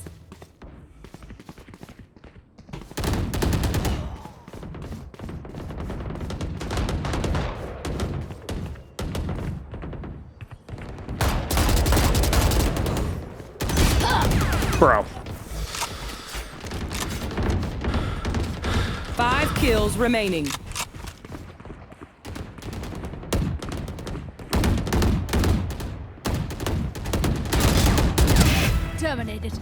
Bro. 5 kills remaining. Terminated.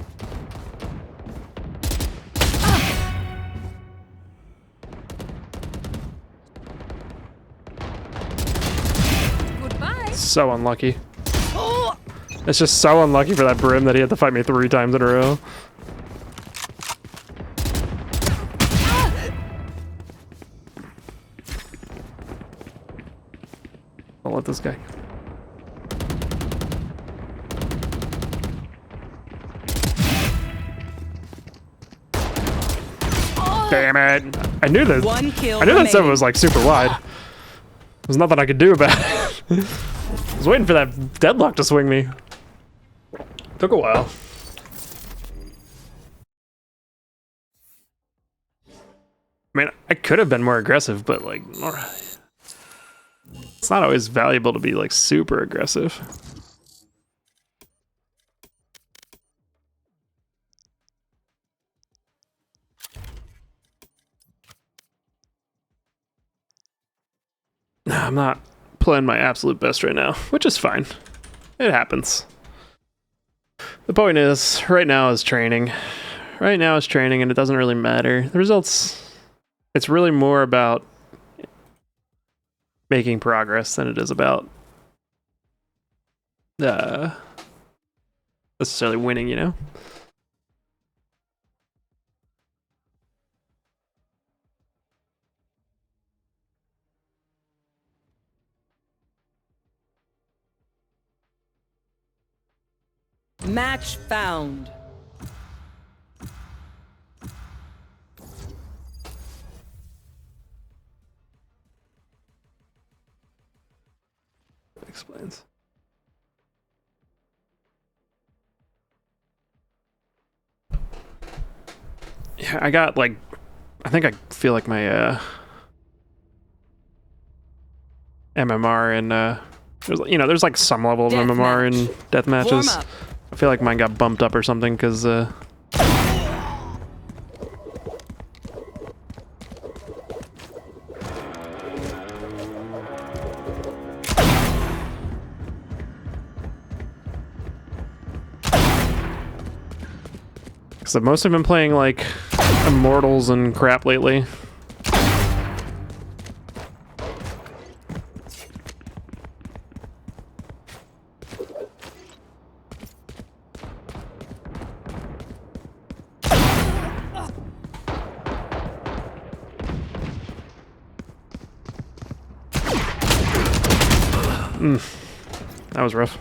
Goodbye. So unlucky. It's just so unlucky for that Brim that he had to fight me 3 times in a row. I'll let this guy. Damn it! I knew that. 1 kill I knew that remaining. stuff was like super wide. There's nothing I could do about it. I was waiting for that deadlock to swing me. Took a while. I mean, I could have been more aggressive, but like, it's not always valuable to be like super aggressive. I'm not playing my absolute best right now, which is fine. It happens. The point is, right now is training. Right now is training, and it doesn't really matter. The results, it's really more about making progress than it is about necessarily winning, you know? Match found. Explains. Yeah, I got like, I think I feel like my MMR and there's, you know, there's like some level of Death MMR match. in death matches. Warm up. I feel like mine got bumped up or something because most have been playing like Immortals and crap lately. That was rough.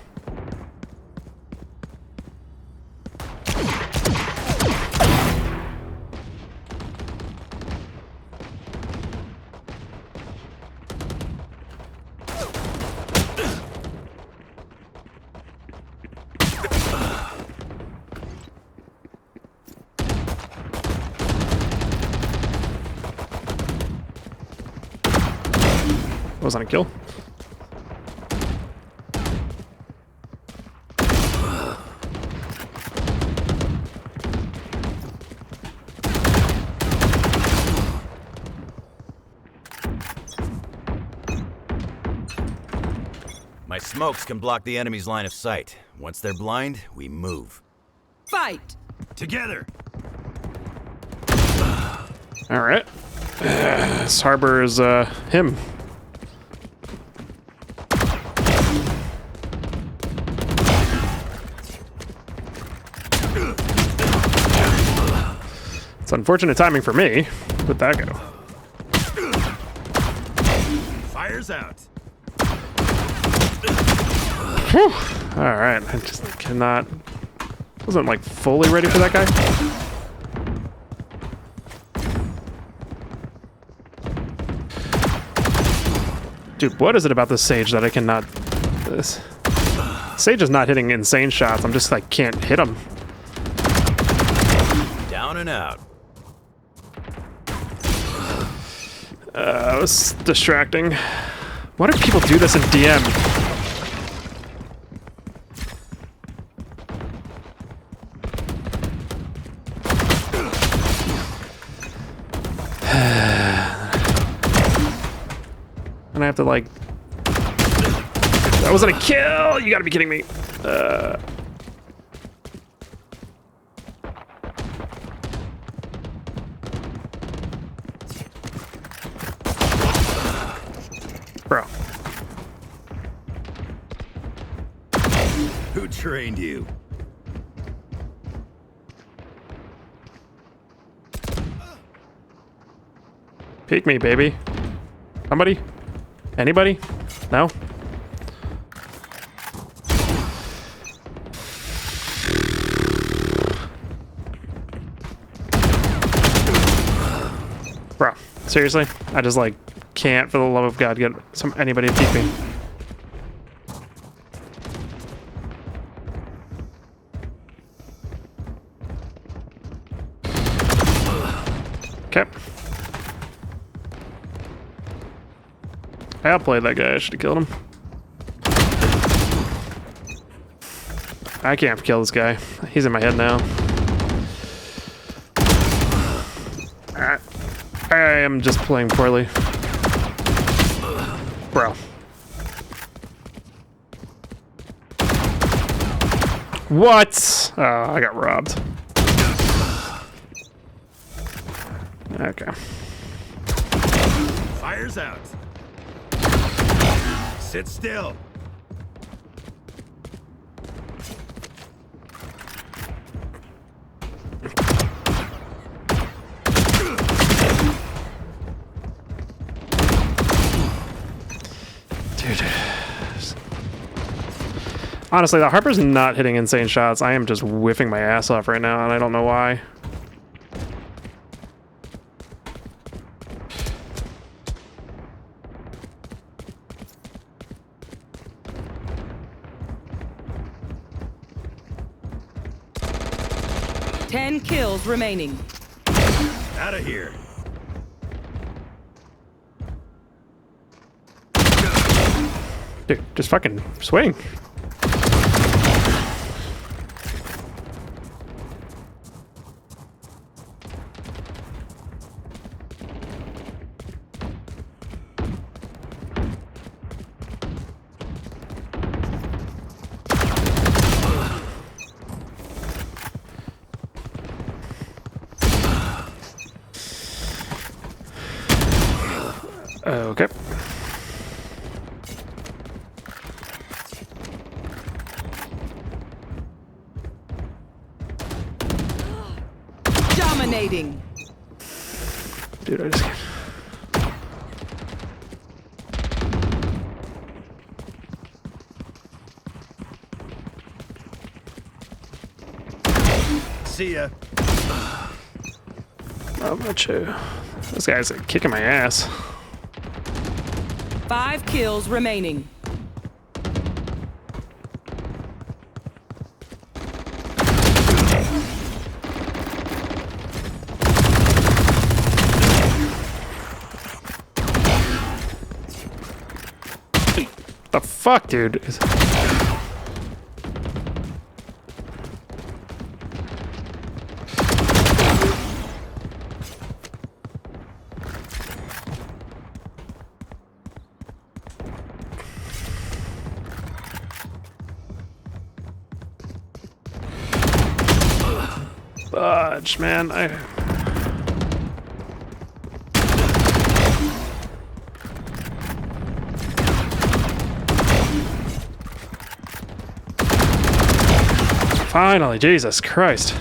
Wasn't a kill. My smokes can block the enemy's line of sight. Once they're blind, we move. Fight. Together! Alright. This harbor is him. It's unfortunate timing for me. Where'd that go? Fire's out. Whew. Alright, I just cannot... Wasn't like fully ready for that guy. Dude, what is it about this Sage that I cannot... This Sage is not hitting insane shots. I'm just like can't hit him. Down and out. It was distracting. Why do people do this in DM? And I have to like... That wasn't a kill! You gotta be kidding me. Bro. Who trained you? Peek me, baby. Somebody? Anybody? No? Bro, seriously? I just like can't for the love of God get anybody to peek me. Okay. I outplayed that guy. I should have killed him. I can't kill this guy. He's in my head now. I am just playing poorly. Bro. What? Oh, I got robbed. Okay. Fire's out. Sit still. Dude. Honestly, the Harper's not hitting insane shots. I am just whiffing my ass off right now, and I don't know why. Ten kills remaining. Out of here. Dude, just fucking swing. Okay. Dominating. Dude, I just... See ya. Not much. This guy's kicking my ass. 5 kills remaining. The fuck, dude? Fudge, man. Finally, Jesus Christ. 3.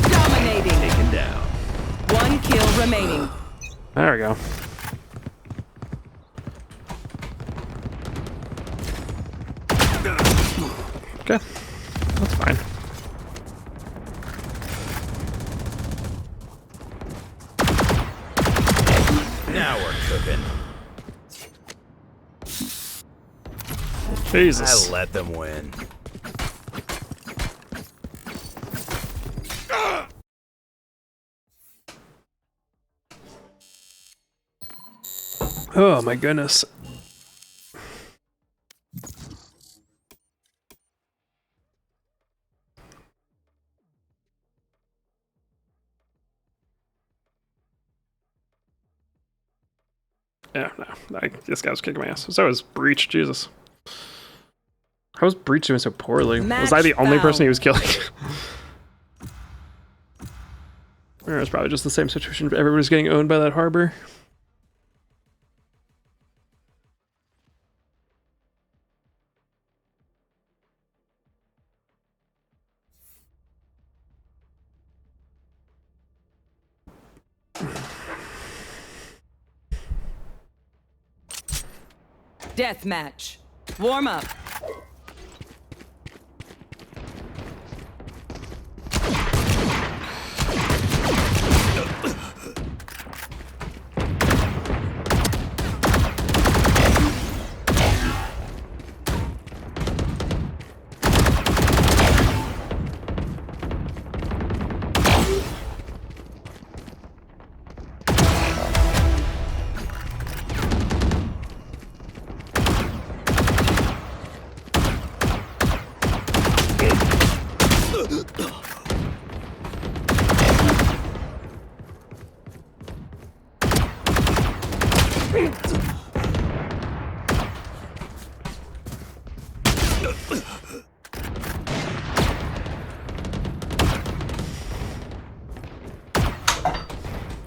Dominating. Taken down. 1 kill remaining. There we go. Okay, that's fine. Now we're cooking. Jesus. I let them win. Oh my goodness. Yeah, no. This guy was kicking my ass. So was Breach, Jesus. How was Breach doing so poorly? Was I the only person he was killing? Or it's probably just the same situation. Everybody's getting owned by that harbor. Deathmatch. Warm up.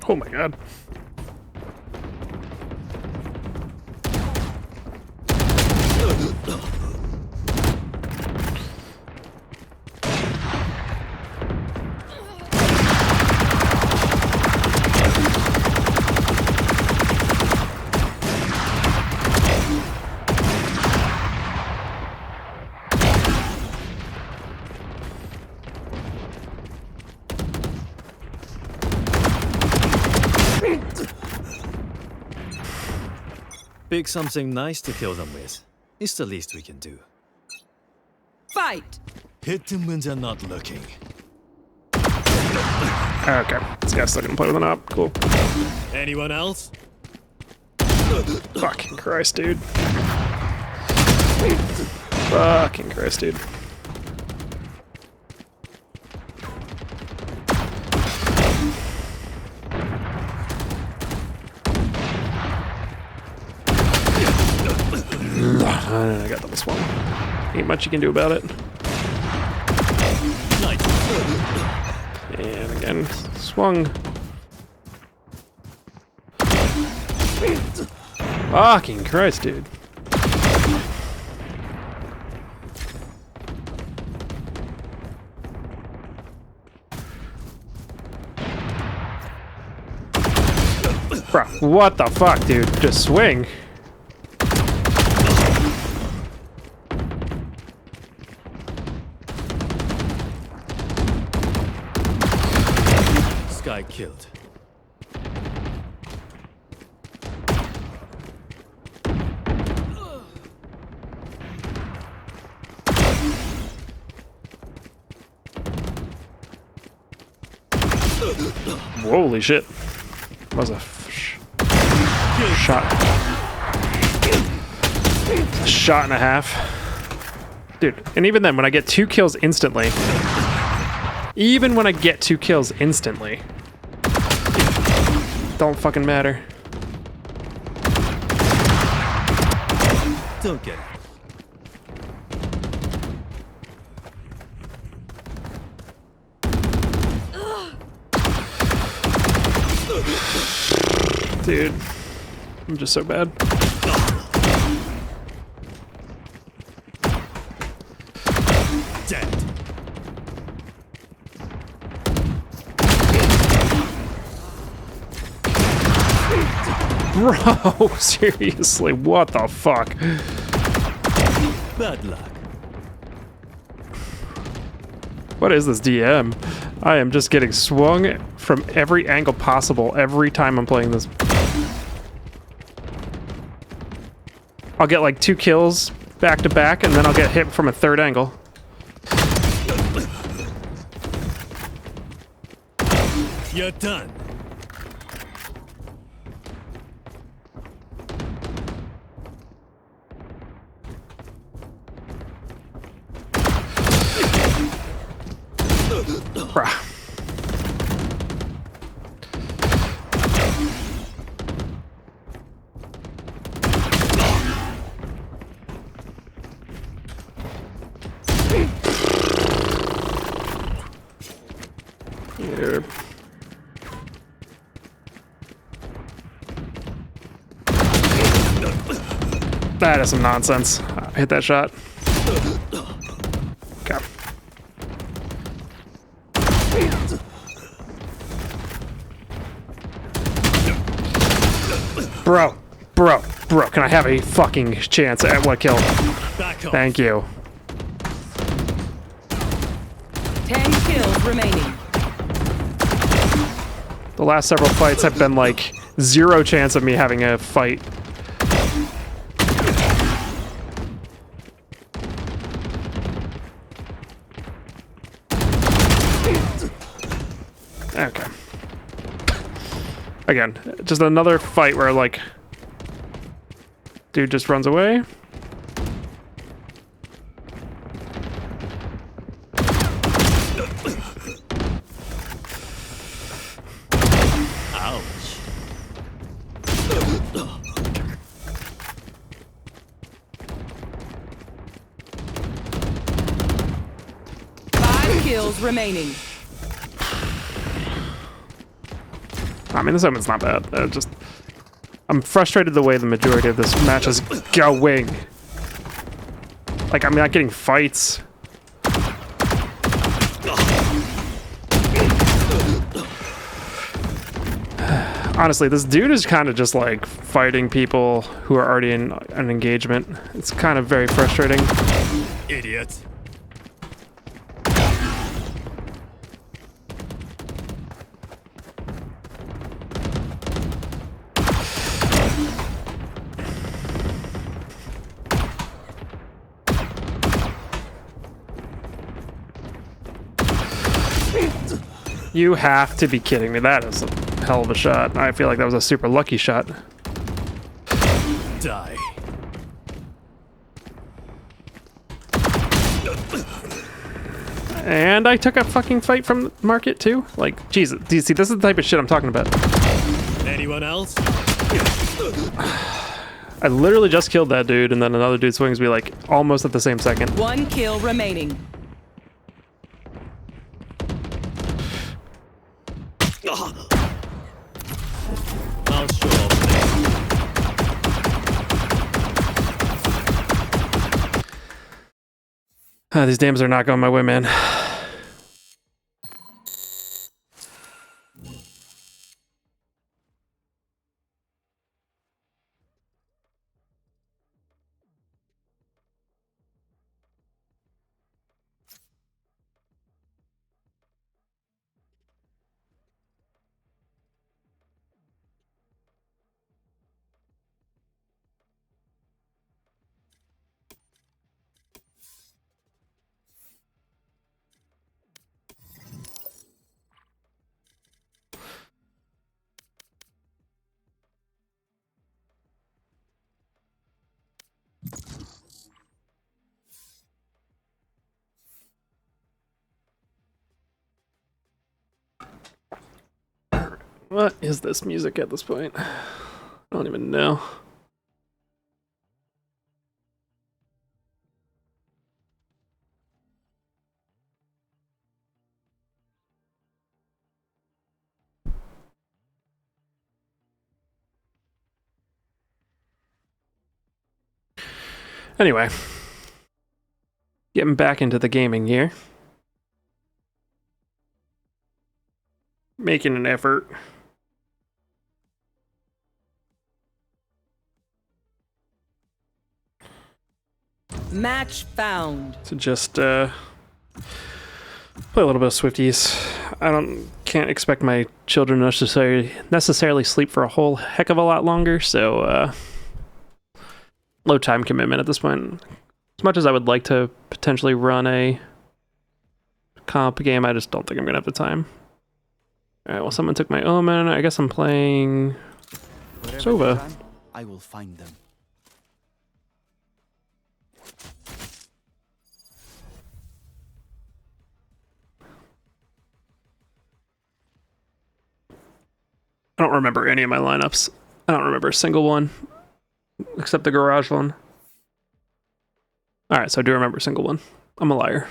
Oh my god. Pick something nice to kill them with. It's the least we can do. Fight! Hit them when they're not looking. Okay, this guy's still gonna play with an op. Cool. Anyone else? Fucking Christ, dude. Fucking Christ, dude. I got double swung. Ain't much you can do about it. And again, swung. Fucking Christ, dude. Bro, what the fuck, dude? Just swing. Guy killed. Holy shit. That was a shot. A shot and a half. Dude, and even then, when I get 2 kills instantly, don't fucking matter. Don't get it. Dude, I'm just so bad. Dead. Bro, seriously, what the fuck? Bad luck. What is this DM? I am just getting swung from every angle possible every time I'm playing this. I'll get like 2 kills back to back, and then I'll get hit from a 3rd angle. You're done. Bruh. Here. That is some nonsense. Hit that shot. Okay. Bro, can I have a fucking chance at what kill? Thank you. 10 kills remaining. The last several fights have been like 0 chance of me having a fight. Okay. Again, just another fight where like dude just runs away. Ouch. 5 kills remaining. I mean, this omen's not bad. I'm frustrated the way the majority of this match is going. Like, I'm not getting fights. Honestly, this dude is kind of just like fighting people who are already in an engagement. It's kind of very frustrating. Idiot. You have to be kidding me. That is a hell of a shot. I feel like that was a super lucky shot. Die. And I took a fucking fight from market too. Like, Jesus. Do you see? This is the type of shit I'm talking about. Anyone else? I literally just killed that dude, and then another dude swings me like almost at the same second. 1 kill remaining. I'll show off. These dams are not going my way, man. What is this music at this point? I don't even know. Anyway, getting back into the gaming here. Making an effort. Match found. To just play a little bit of Swifties. Can't expect my children to necessarily sleep for a whole heck of a lot longer, so low time commitment at this point. As much as I would like to potentially run a comp game, I just don't think I'm gonna have the time. Alright, well, someone took my Omen. I guess I'm playing Sova. I will find them. I don't remember any of my lineups. I don't remember a single one, except the garage one. Alright, so I do remember a single one. I'm a liar.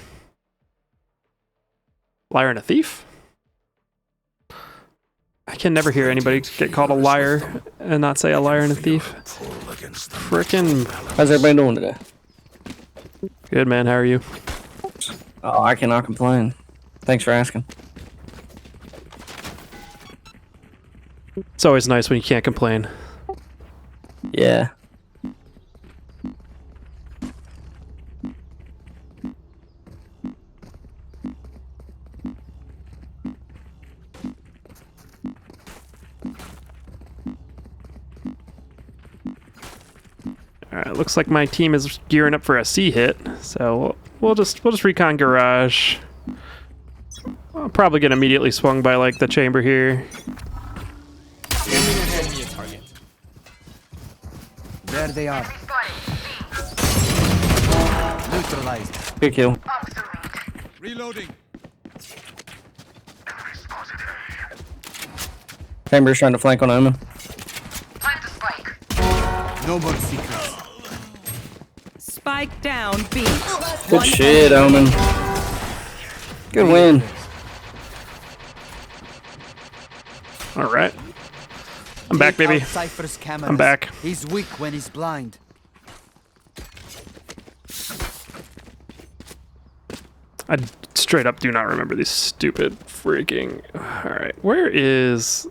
Liar and a thief? I can never hear anybody get called a liar and not say a liar and a thief. Frickin'. How's everybody doing today? Good, man. How are you? Oh, I cannot complain. Thanks for asking. It's always nice when you can't complain. Yeah. Alright, looks like my team is gearing up for a C hit, so we'll just recon garage. I'll probably get immediately swung by like the chamber here. There they are. Neutralized. Good kill. Reloading. Chamber's trying to flank on Omen. No more secrets. Spike down B. Good shit, Omen. Good win. Alright. I'm back, baby. Cypher's cameras. I'm back. He's weak when he's blind. I straight up do not remember these stupid freaking... Alright, where is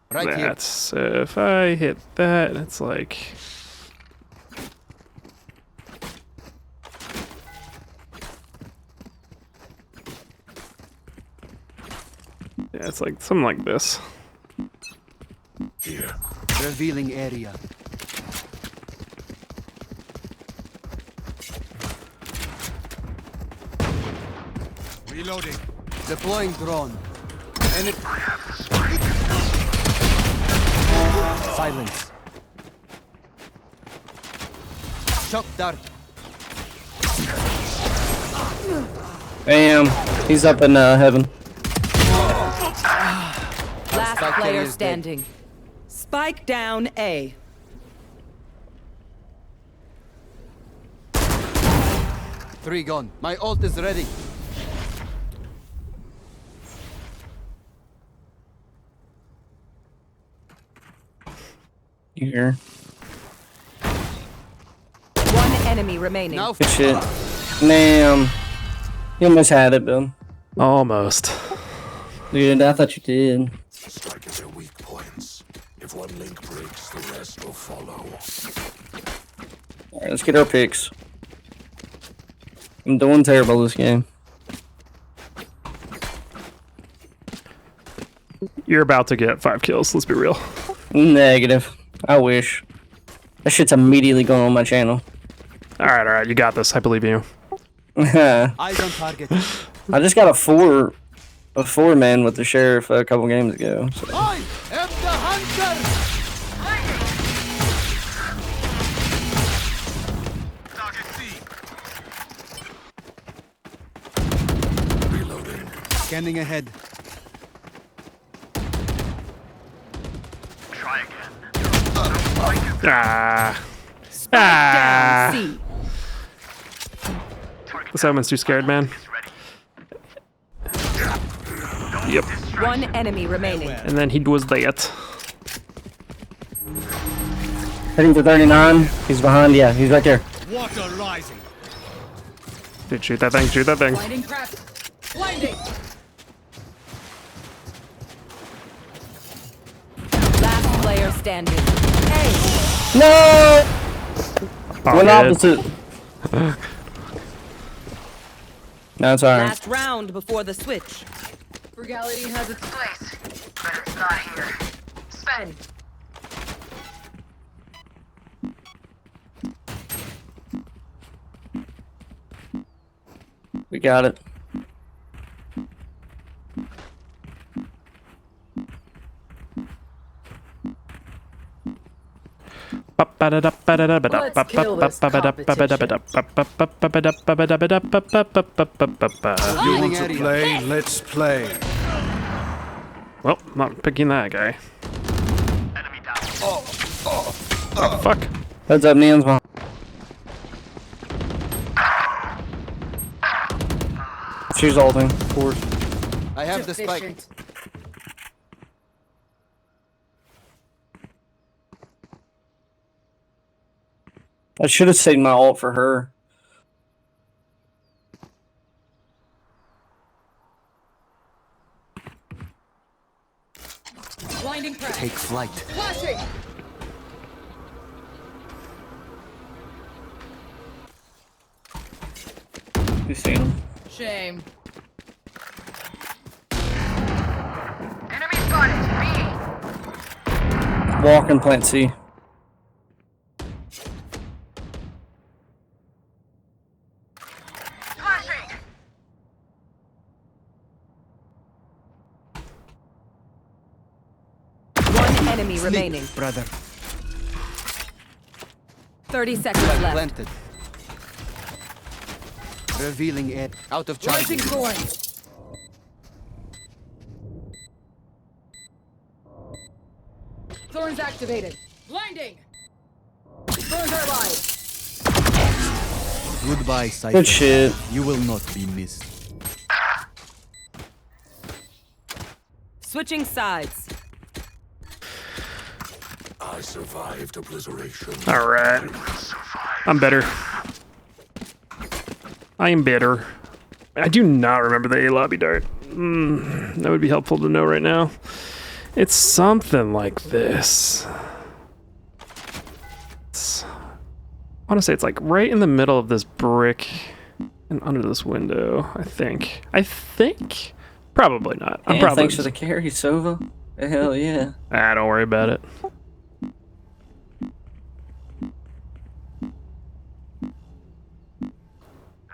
Right here. that? So if I hit that, it's like... Yeah, it's like something like this. Here. Revealing area. Reloading. Deploying drone. And it... Silence. Shock dart. Bam. He's up in heaven. Last Spike player carrier is dead. standing. Spike down A. Three gone. My ult is ready. You hear? One enemy remaining. Now Good shit. Damn. You almost had it, Bill. Almost. Dude, I thought you did. Strike at their weak points. If one link breaks, the rest will follow. Alright, let's get our picks. I'm doing terrible this game. You're about to get 5 kills, let's be real. Negative. I wish. That shit's immediately going on my channel. Alright, you got this. I believe in you. eyes on target. I just got a four man with the sheriff a couple games ago. So. I am the hunter. Reloading. Scanning ahead. Ah. Spike Ah. down C. This omen's too scared, man. Yep. One enemy remaining. And then he was that. Heading to 39. He's behind. Yeah, he's right there. Water rising. Dude, shoot that thing, shoot that thing. Blinding crack. Blinding. Last player standing. Hey, No! Oh, One good. opposite. No, it's alright. last round before the switch. Frugality has its place, but it's not here. Spend. We got it. You want to play? Let's play. Well, not picking that guy. Oh, fuck. Heads up, Neon's behind. She's ulting, of course. I have the spike. Efficient. I should have saved my ult for her. Blinding crack. Take flight. Flashing. You seen him? Shame. Walk and plant C. One enemy remaining. Brother. 30 seconds left. Planted. Revealing it. Out of charge. Lighting thorns. Thorns activated. Blinding. Thorns are live. Goodbye, Cypher. Good shit. You will not be missed. Switching sides. I survived obliteration. Alright. I'm better. I am better. I do not remember the A lobby dart. That would be helpful to know right now. It's something like this. I want to say it's like right in the middle of this brick and under this window, I think. Probably not. I'm Yeah, probably. thanks for the carry, Sova. Hell yeah. Don't worry about it.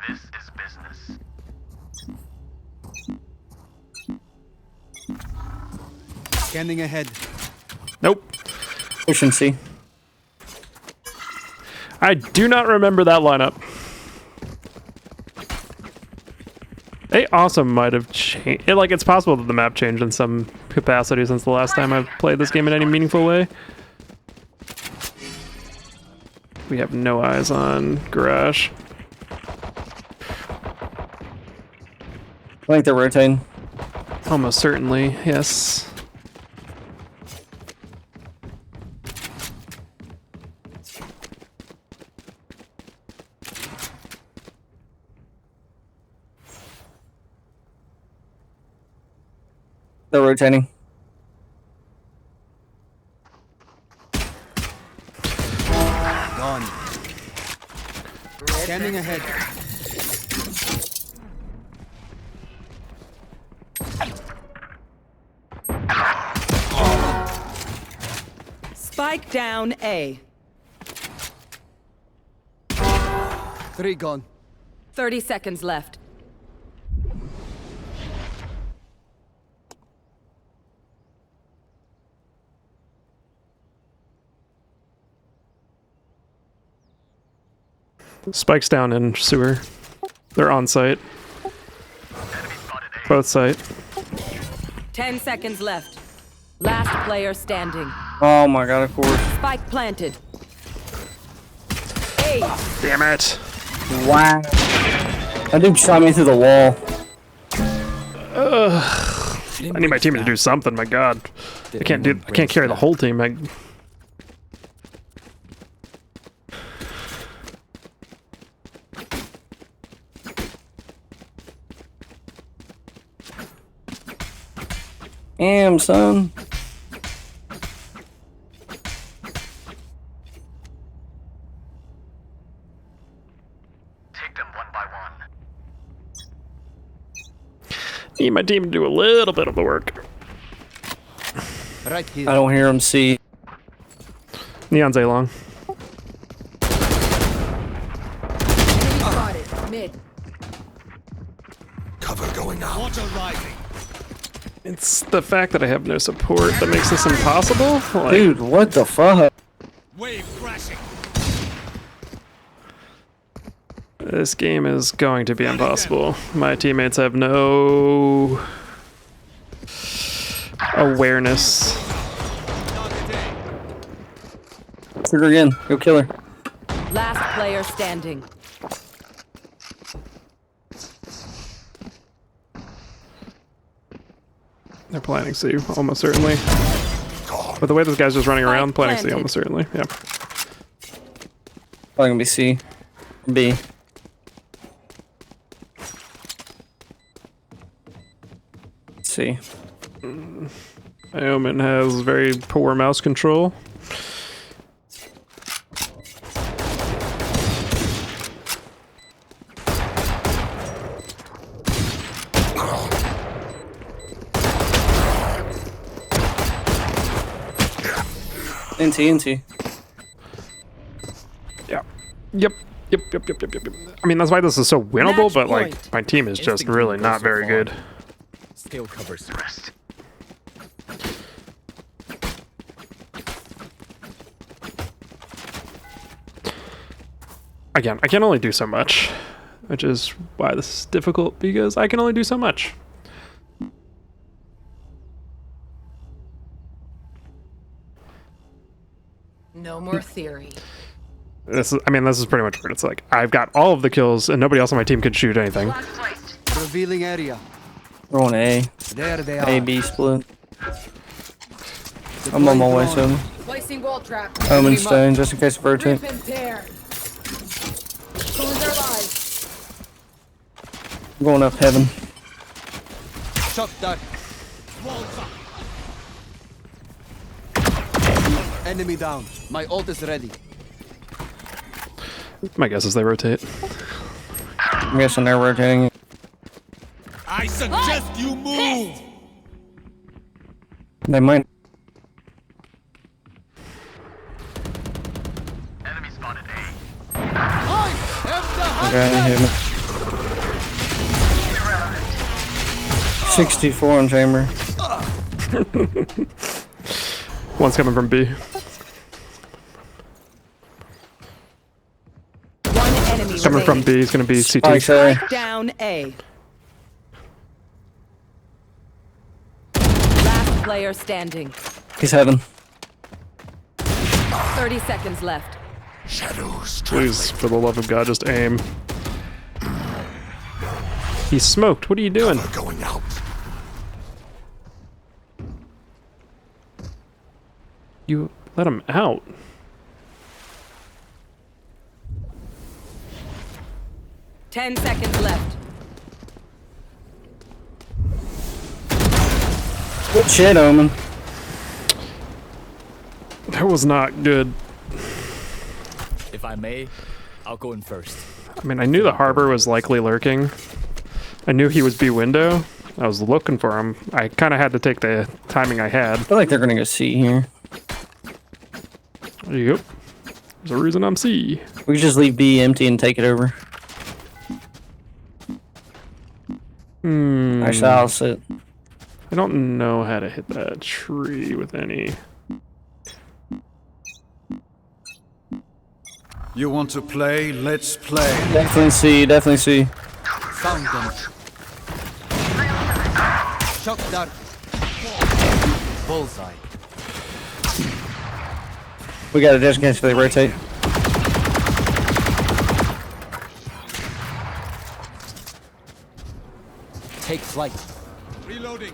This is business. Scanning ahead. Nope. Pushing C. I do not remember that lineup. They also might have changed. Like, it's possible that the map changed in some capacity since the last time I've played this game in any meaningful way. We have no eyes on Garage. I think they're rotating. Almost certainly, yes. They're rotating. Gone. Scanning ahead. Spike down A. 3 gone. 30 seconds left. Spikes down in sewer. They're on site. Both site. 10 seconds left. Last player standing. Oh my god, of course. Spike planted. A. Damn it. Wow. That dude shot me through the wall. I need my team to do something, my god. I can't carry the whole team. Damn, son. Need my team to do a little bit of the work. Right here. I don't hear him see. Neon's A long. Mid. Cover going out. Water rising. It's the fact that I have no support that makes this impossible. Like, Dude, what the fuck? Wave crashing. this game is going to be impossible. My teammates have no awareness. Shoot her again. Go kill her. Last player standing. They're planning C, almost certainly. But the way this guy's just running around, planning C, almost certainly. Yeah. Probably gonna be C. B. C. Omen has very poor mouse control. NT. Yeah. Yep. I mean, that's why this is so winnable, but like, my team is just really not very good. Still covers the rest. Again, I can only do so much, which is why this is difficult, because I can only do so much. No more theory. This is pretty much what it's like. I've got all of the kills, and nobody else on my team can shoot anything. Revealing area. We're on A. There they are. A, B split. I'm on my way soon. Placing wall trap. Omen stone, just in case of rotate. Rip and tear. Ruin their lives. I'm going up heaven. Shot dart. Enemy down. My ult is ready. My guess is they rotate. I'm guessing they're rotating. I suggest you move. They might. Enemy spotted A. Okay, hit me. 64 on chamber. One's coming from B. One enemy Coming from B. remaining. He's gonna be CT. Spike's A. Down A. Last player standing. He's heaven. 30 seconds left. Shadows Please, for the love of God, just aim. He's smoked. What are you doing? are going out. You let him out. Ten seconds left. Good shit, Omen. That was not good. If I may, I'll go in first. I mean, I knew the harbor was likely lurking. I knew he was B window. I was looking for him. I kind of had to take the timing I had. I feel like they're gonna go C here. Yep. There's a reason I'm C. We could just leave B empty and take it over. Actually, I'll sit. I don't know how to hit that tree with any. You want to play? Let's play. Definitely C. Definitely C. Found them. Shock dart. Bullseye. We got it just in case they rotate. Take flight. Reloading.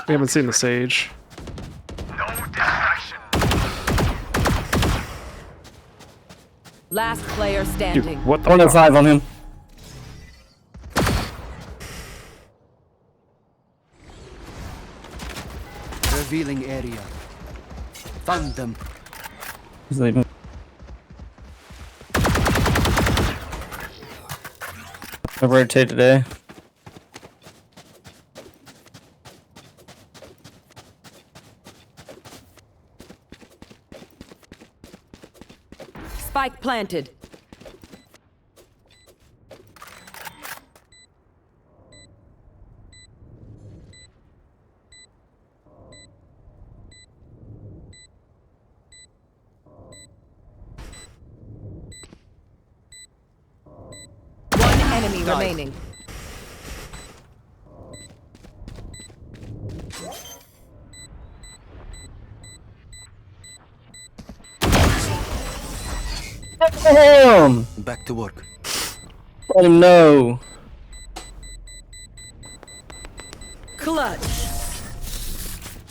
We haven't seen the Sage. Last player Dude, standing. what the 105 on him. Revealing area. Found them. He's leaving. I rotate today. Spike planted. One enemy remaining. Damn! Back to work. Let him know. Clutch.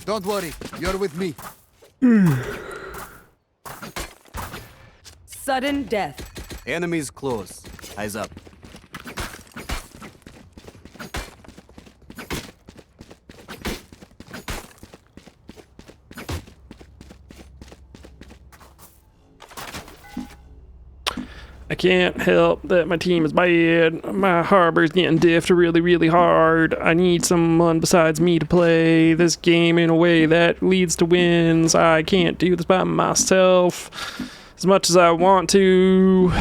Don't worry, you're with me. Sudden death. Enemies close. Eyes up. I can't help that my team is bad. My harbor's getting diffed really, really hard. I need someone besides me to play this game in a way that leads to wins. I can't do this by myself as much as I want to.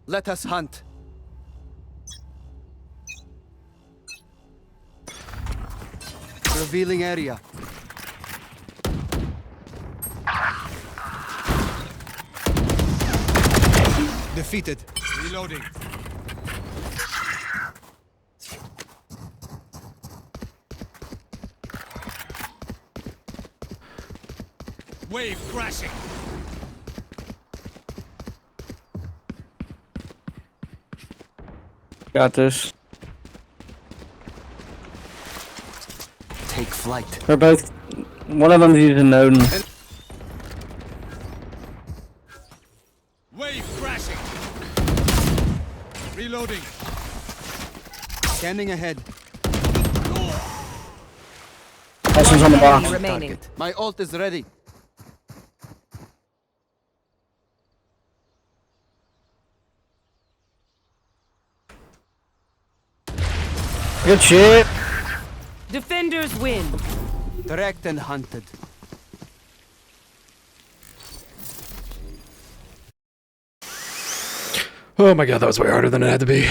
Let us hunt. Revealing area. Defeated. Reloading. Wave crashing. Got this. Take flight. They're both. One of them's using Odin. Wave crashing. Reloading. Scanning ahead. Last one's on the box. Remaining. My ult is ready. Good shit. Defenders win. Tracked and hunted. Oh my god, that was way harder than it had to be.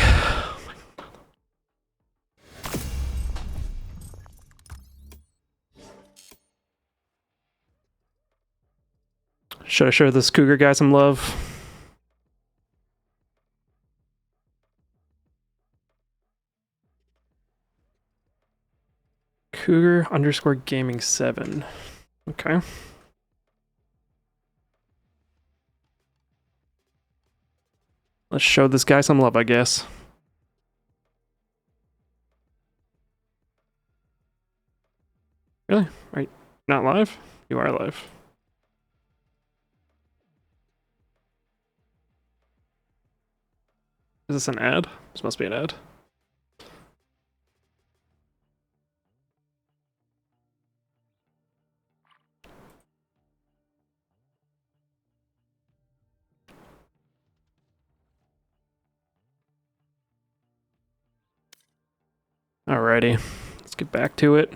Should I show this cougar guy some love? Cougar underscore gaming 7. Okay. Let's show this guy some love, I guess. Really? Are you not live? You are live. Is this an ad? This must be an ad. Alrighty, let's get back to it.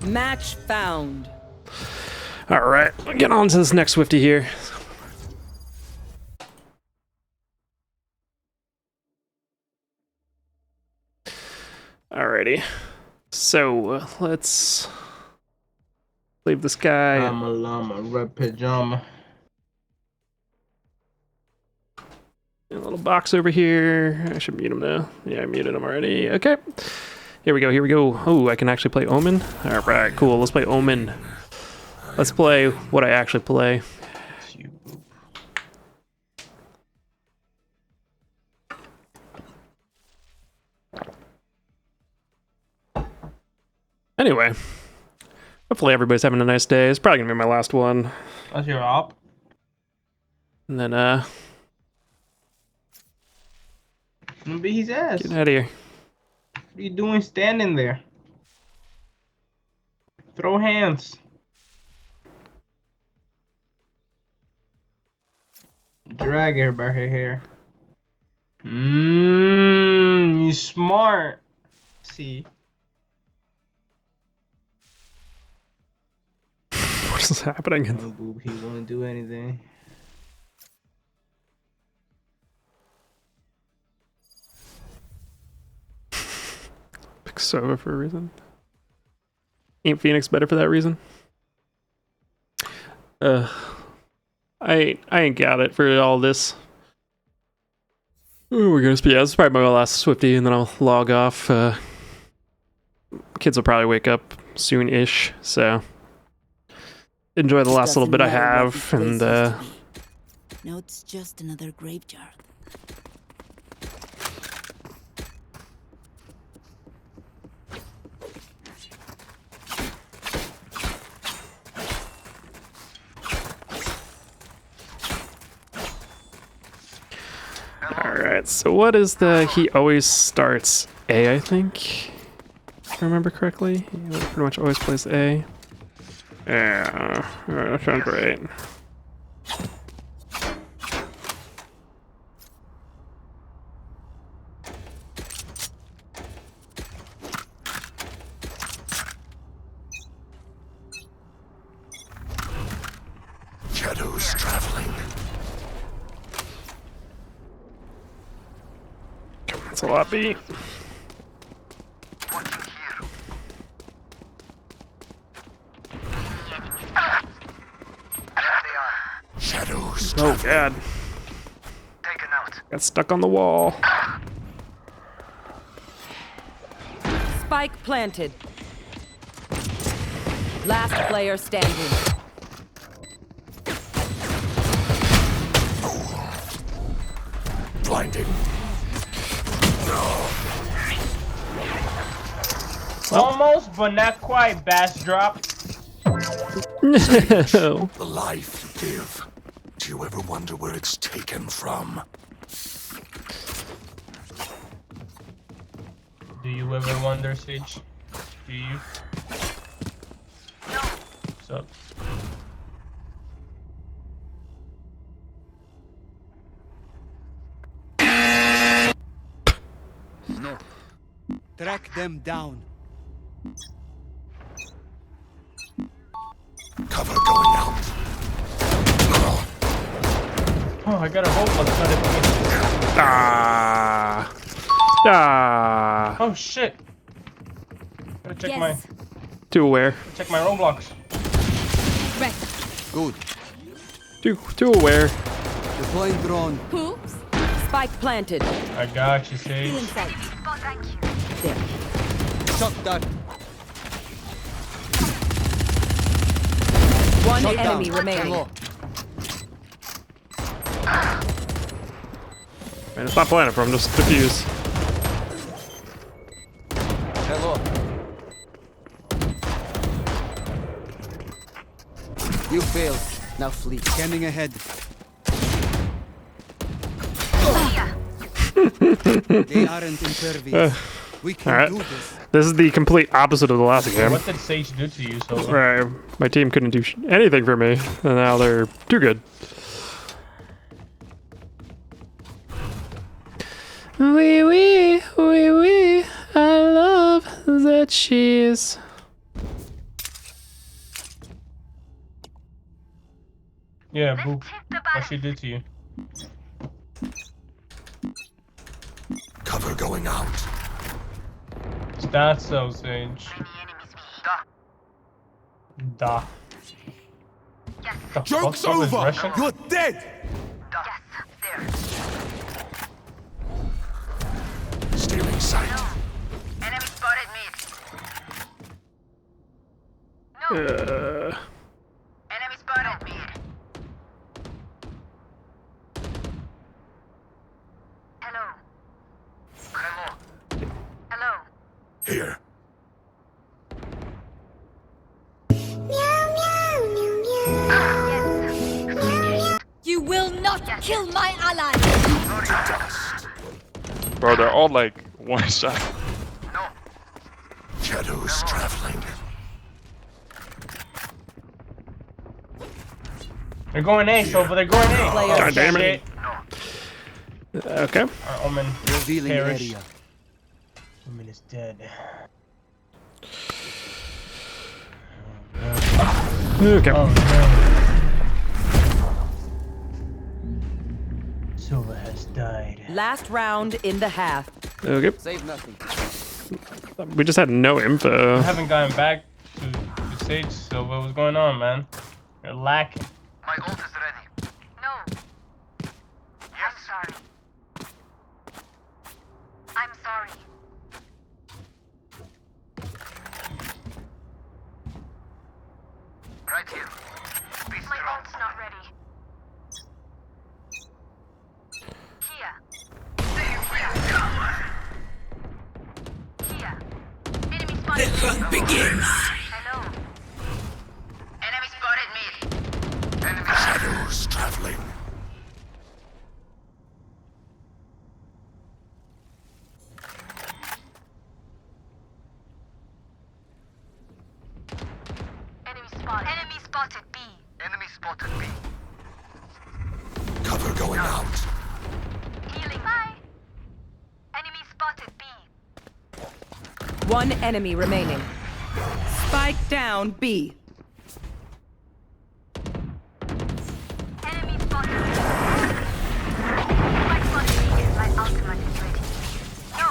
Match found. Alright, get on to this next Swifty here. Alrighty. So, let's leave this guy. Llama, llama, red pajama. A little box over here. I should mute him now. Yeah, I muted him already. Okay. Here we go, here we go. Oh, I can actually play Omen? Alright, cool. Let's play Omen. Let's play what I actually play. Anyway. Hopefully everybody's having a nice day. It's probably gonna be my last one. That's your op. And then, gonna beat his ass. get out of here. What are you doing standing there? Throw hands. Drag her by her hair. You smart. See. What is happening? No boob, he won't do anything. Pick Sova for a reason. Ain't Phoenix better for that reason? I ain't got it for all this. Ooh, we're gonna yeah, this is probably my last Swifty, and then I'll log off. Kids will probably wake up soon-ish, so enjoy the last little bit I have, and Now it's just another graveyard. Alright, so what is the... He always starts A, I think? if I remember correctly. He pretty much always plays A. Yeah, that sounds great. Shadows traveling. That's a lot, B. Shadows Oh, traveling. God. Got stuck on the wall. Spike planted. Last player standing. Blinding. Almost, but not quite. Bass drop. No. The life you give. Do you ever wonder where it's taken from? Do you ever wonder, Sage? Do you? No. What's up? No. Track them down. Cover going out. Oh, I got a rope. Let's cut it. Ah. Ah. Oh shit. Gotta check my Too aware. check my Roblox. Right. Good. Too aware. Deploying drone. Hoops. Spike planted. I got you, Sage. Healing sight. There. Shot that. One Shot enemy down. remaining. Hello. Man, it's not playing it from, just diffuse. Hello. You failed. Now flee. Scanning ahead. They aren't impervious. We can Alright. do this. This is the complete opposite of the last game. What did Sage do to you so far? Right. My team couldn't do anything for me, and now they're too good. Wee wee, wee wee, I love the cheese. Yeah, boo. What she did to you? Cover going out. Is that so, Sage? Da. The Joke's fuck up is over! Russian? You're dead! Stealing sight. Here. You will not kill my ally. Dust. Bro, they're all like one shot. Shadows traveling. They're going A, so they're going A. Player God damn it. Shit. Okay. Our Omen Revealing perish. area. Omen is dead. Okay. Oh no. Silva has died. Last round in the half. Okay. Save nothing. We just had no I info. haven't gotten back to Sage Silva. What's going on, man? You're lacking. My ult is ready. No. Yes. I'm sorry. I'm sorry. Right here. My ult's not ready. Here. Enemy spotted. The hunt begins. Hello. Enemy spotted me. Enemy Shadows traveling. going out. Healing. Bye. Enemy spotted B. One enemy remaining. Spike down B. Enemy spotted. My spotted B is my ultimate is ready. No.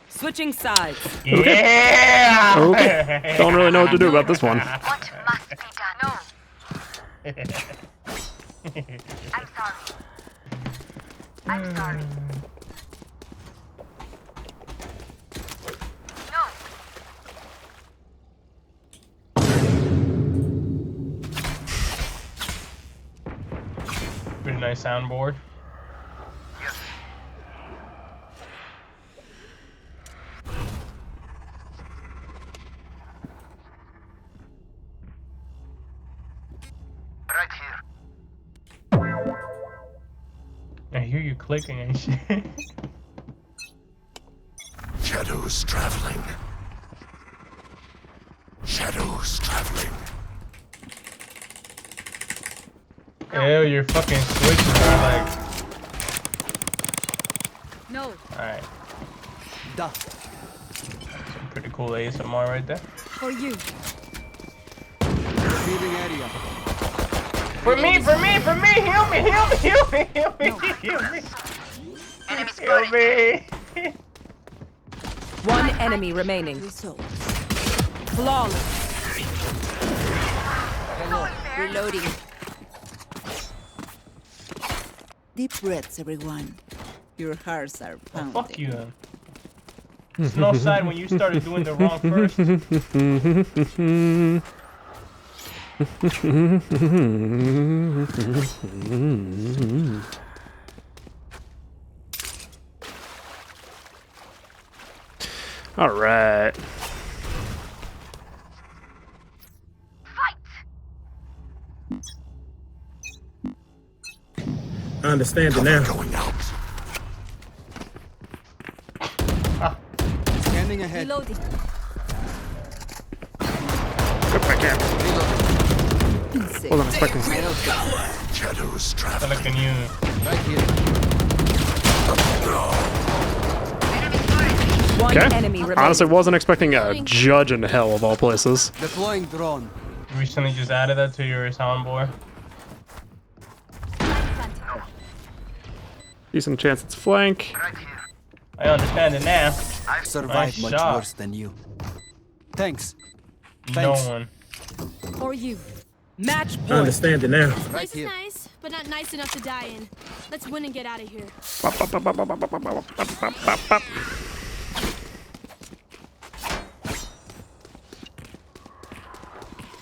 Switching sides. Yeah! Okay. Don't really know what to do about this one. What must be done? No. I'm sorry. I'm sorry. No. Pretty nice soundboard. Right here. I hear you clicking and shit. Shadows traveling. Shadows traveling. Ew, your fucking switches are like. No. Alright. Duh. Some pretty cool ASMR right there. For you. Revealing area. For me! Heal me! Heal me! Enemy Heal spotted. me! One enemy remaining. Results. Flawless. Reloading. Deep breaths, everyone. Your hearts are pounding. Fuck you then. It's no sign when you started doing the wrong first. All right. I understand it now. Going out. Scanning ahead. Reloading. Go back here. Wasn't expecting. Shadows traveling. Sound like a new. Right here. One Okay. enemy remaining. Honestly, wasn't expecting a judge in hell of all places. Deploying drone. Recently just added that to your soundboard. Decent chance it's flank. I understand it now. I've survived Nice much shot. worse than you. Thanks. No Thanks. one. For you. Match I point. understand it now. Right Place is here. nice, but not nice enough to die in. Let's win and get out of here.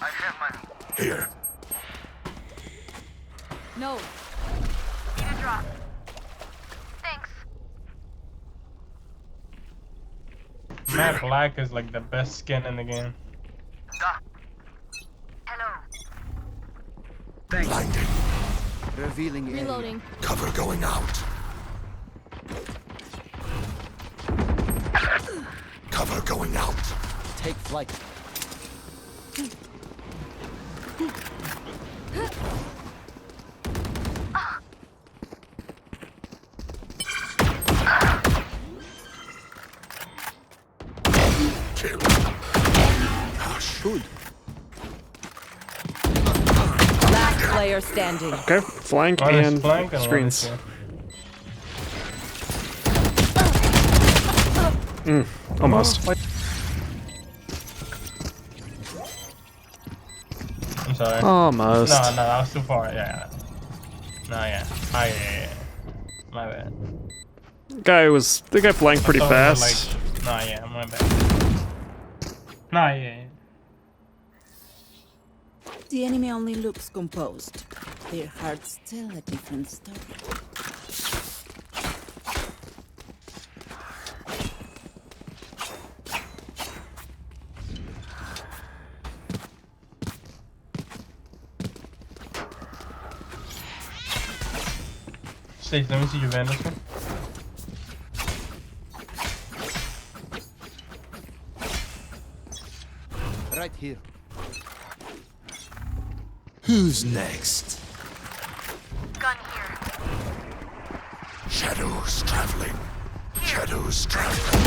I have money. Here. No. Need a drop. Thanks. Matt Black is like the best skin in the game. Hello. Thanks. Blinding. Revealing area. Reloading. Cover going out. Cover going out. Take flight. Kill. Hush. Good. Last player standing. Okay, flank One is and flank and one is screens. here. Almost. I'm sorry. Almost. No, that was too far. Yeah. No, yeah. Yeah. My bad. The guy flanked pretty I thought it was fast. like- Nah, yeah, my bad. Nah, yeah. The enemy only looks composed. Their hearts tell a different story. Sage, let me see your Vandal skin. Right here. Who's next? gun here. Shadows traveling. Shadows traveling.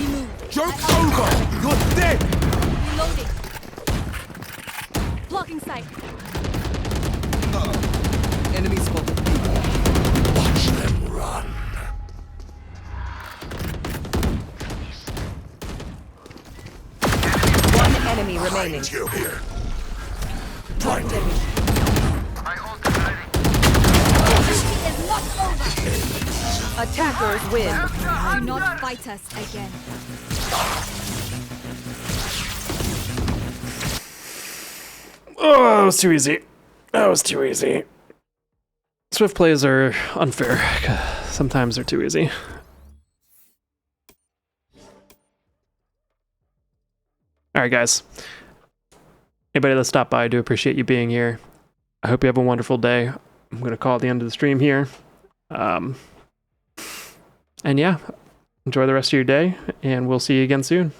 Removed. Joke's over! You're dead! Reloading. Blocking sight. Enemy spotted. Watch them run. One enemy remaining. You here. My ult is ready. It's not over. Attackers win. Do not fight us again. Oh, that was too easy. That was too easy. Swift plays are unfair. Sometimes they're too easy. Alright, guys. Anybody that stopped by, I do appreciate you being here. I hope you have a wonderful day. I'm going to call it the end of the stream here. And yeah, enjoy the rest of your day, and we'll see you again soon.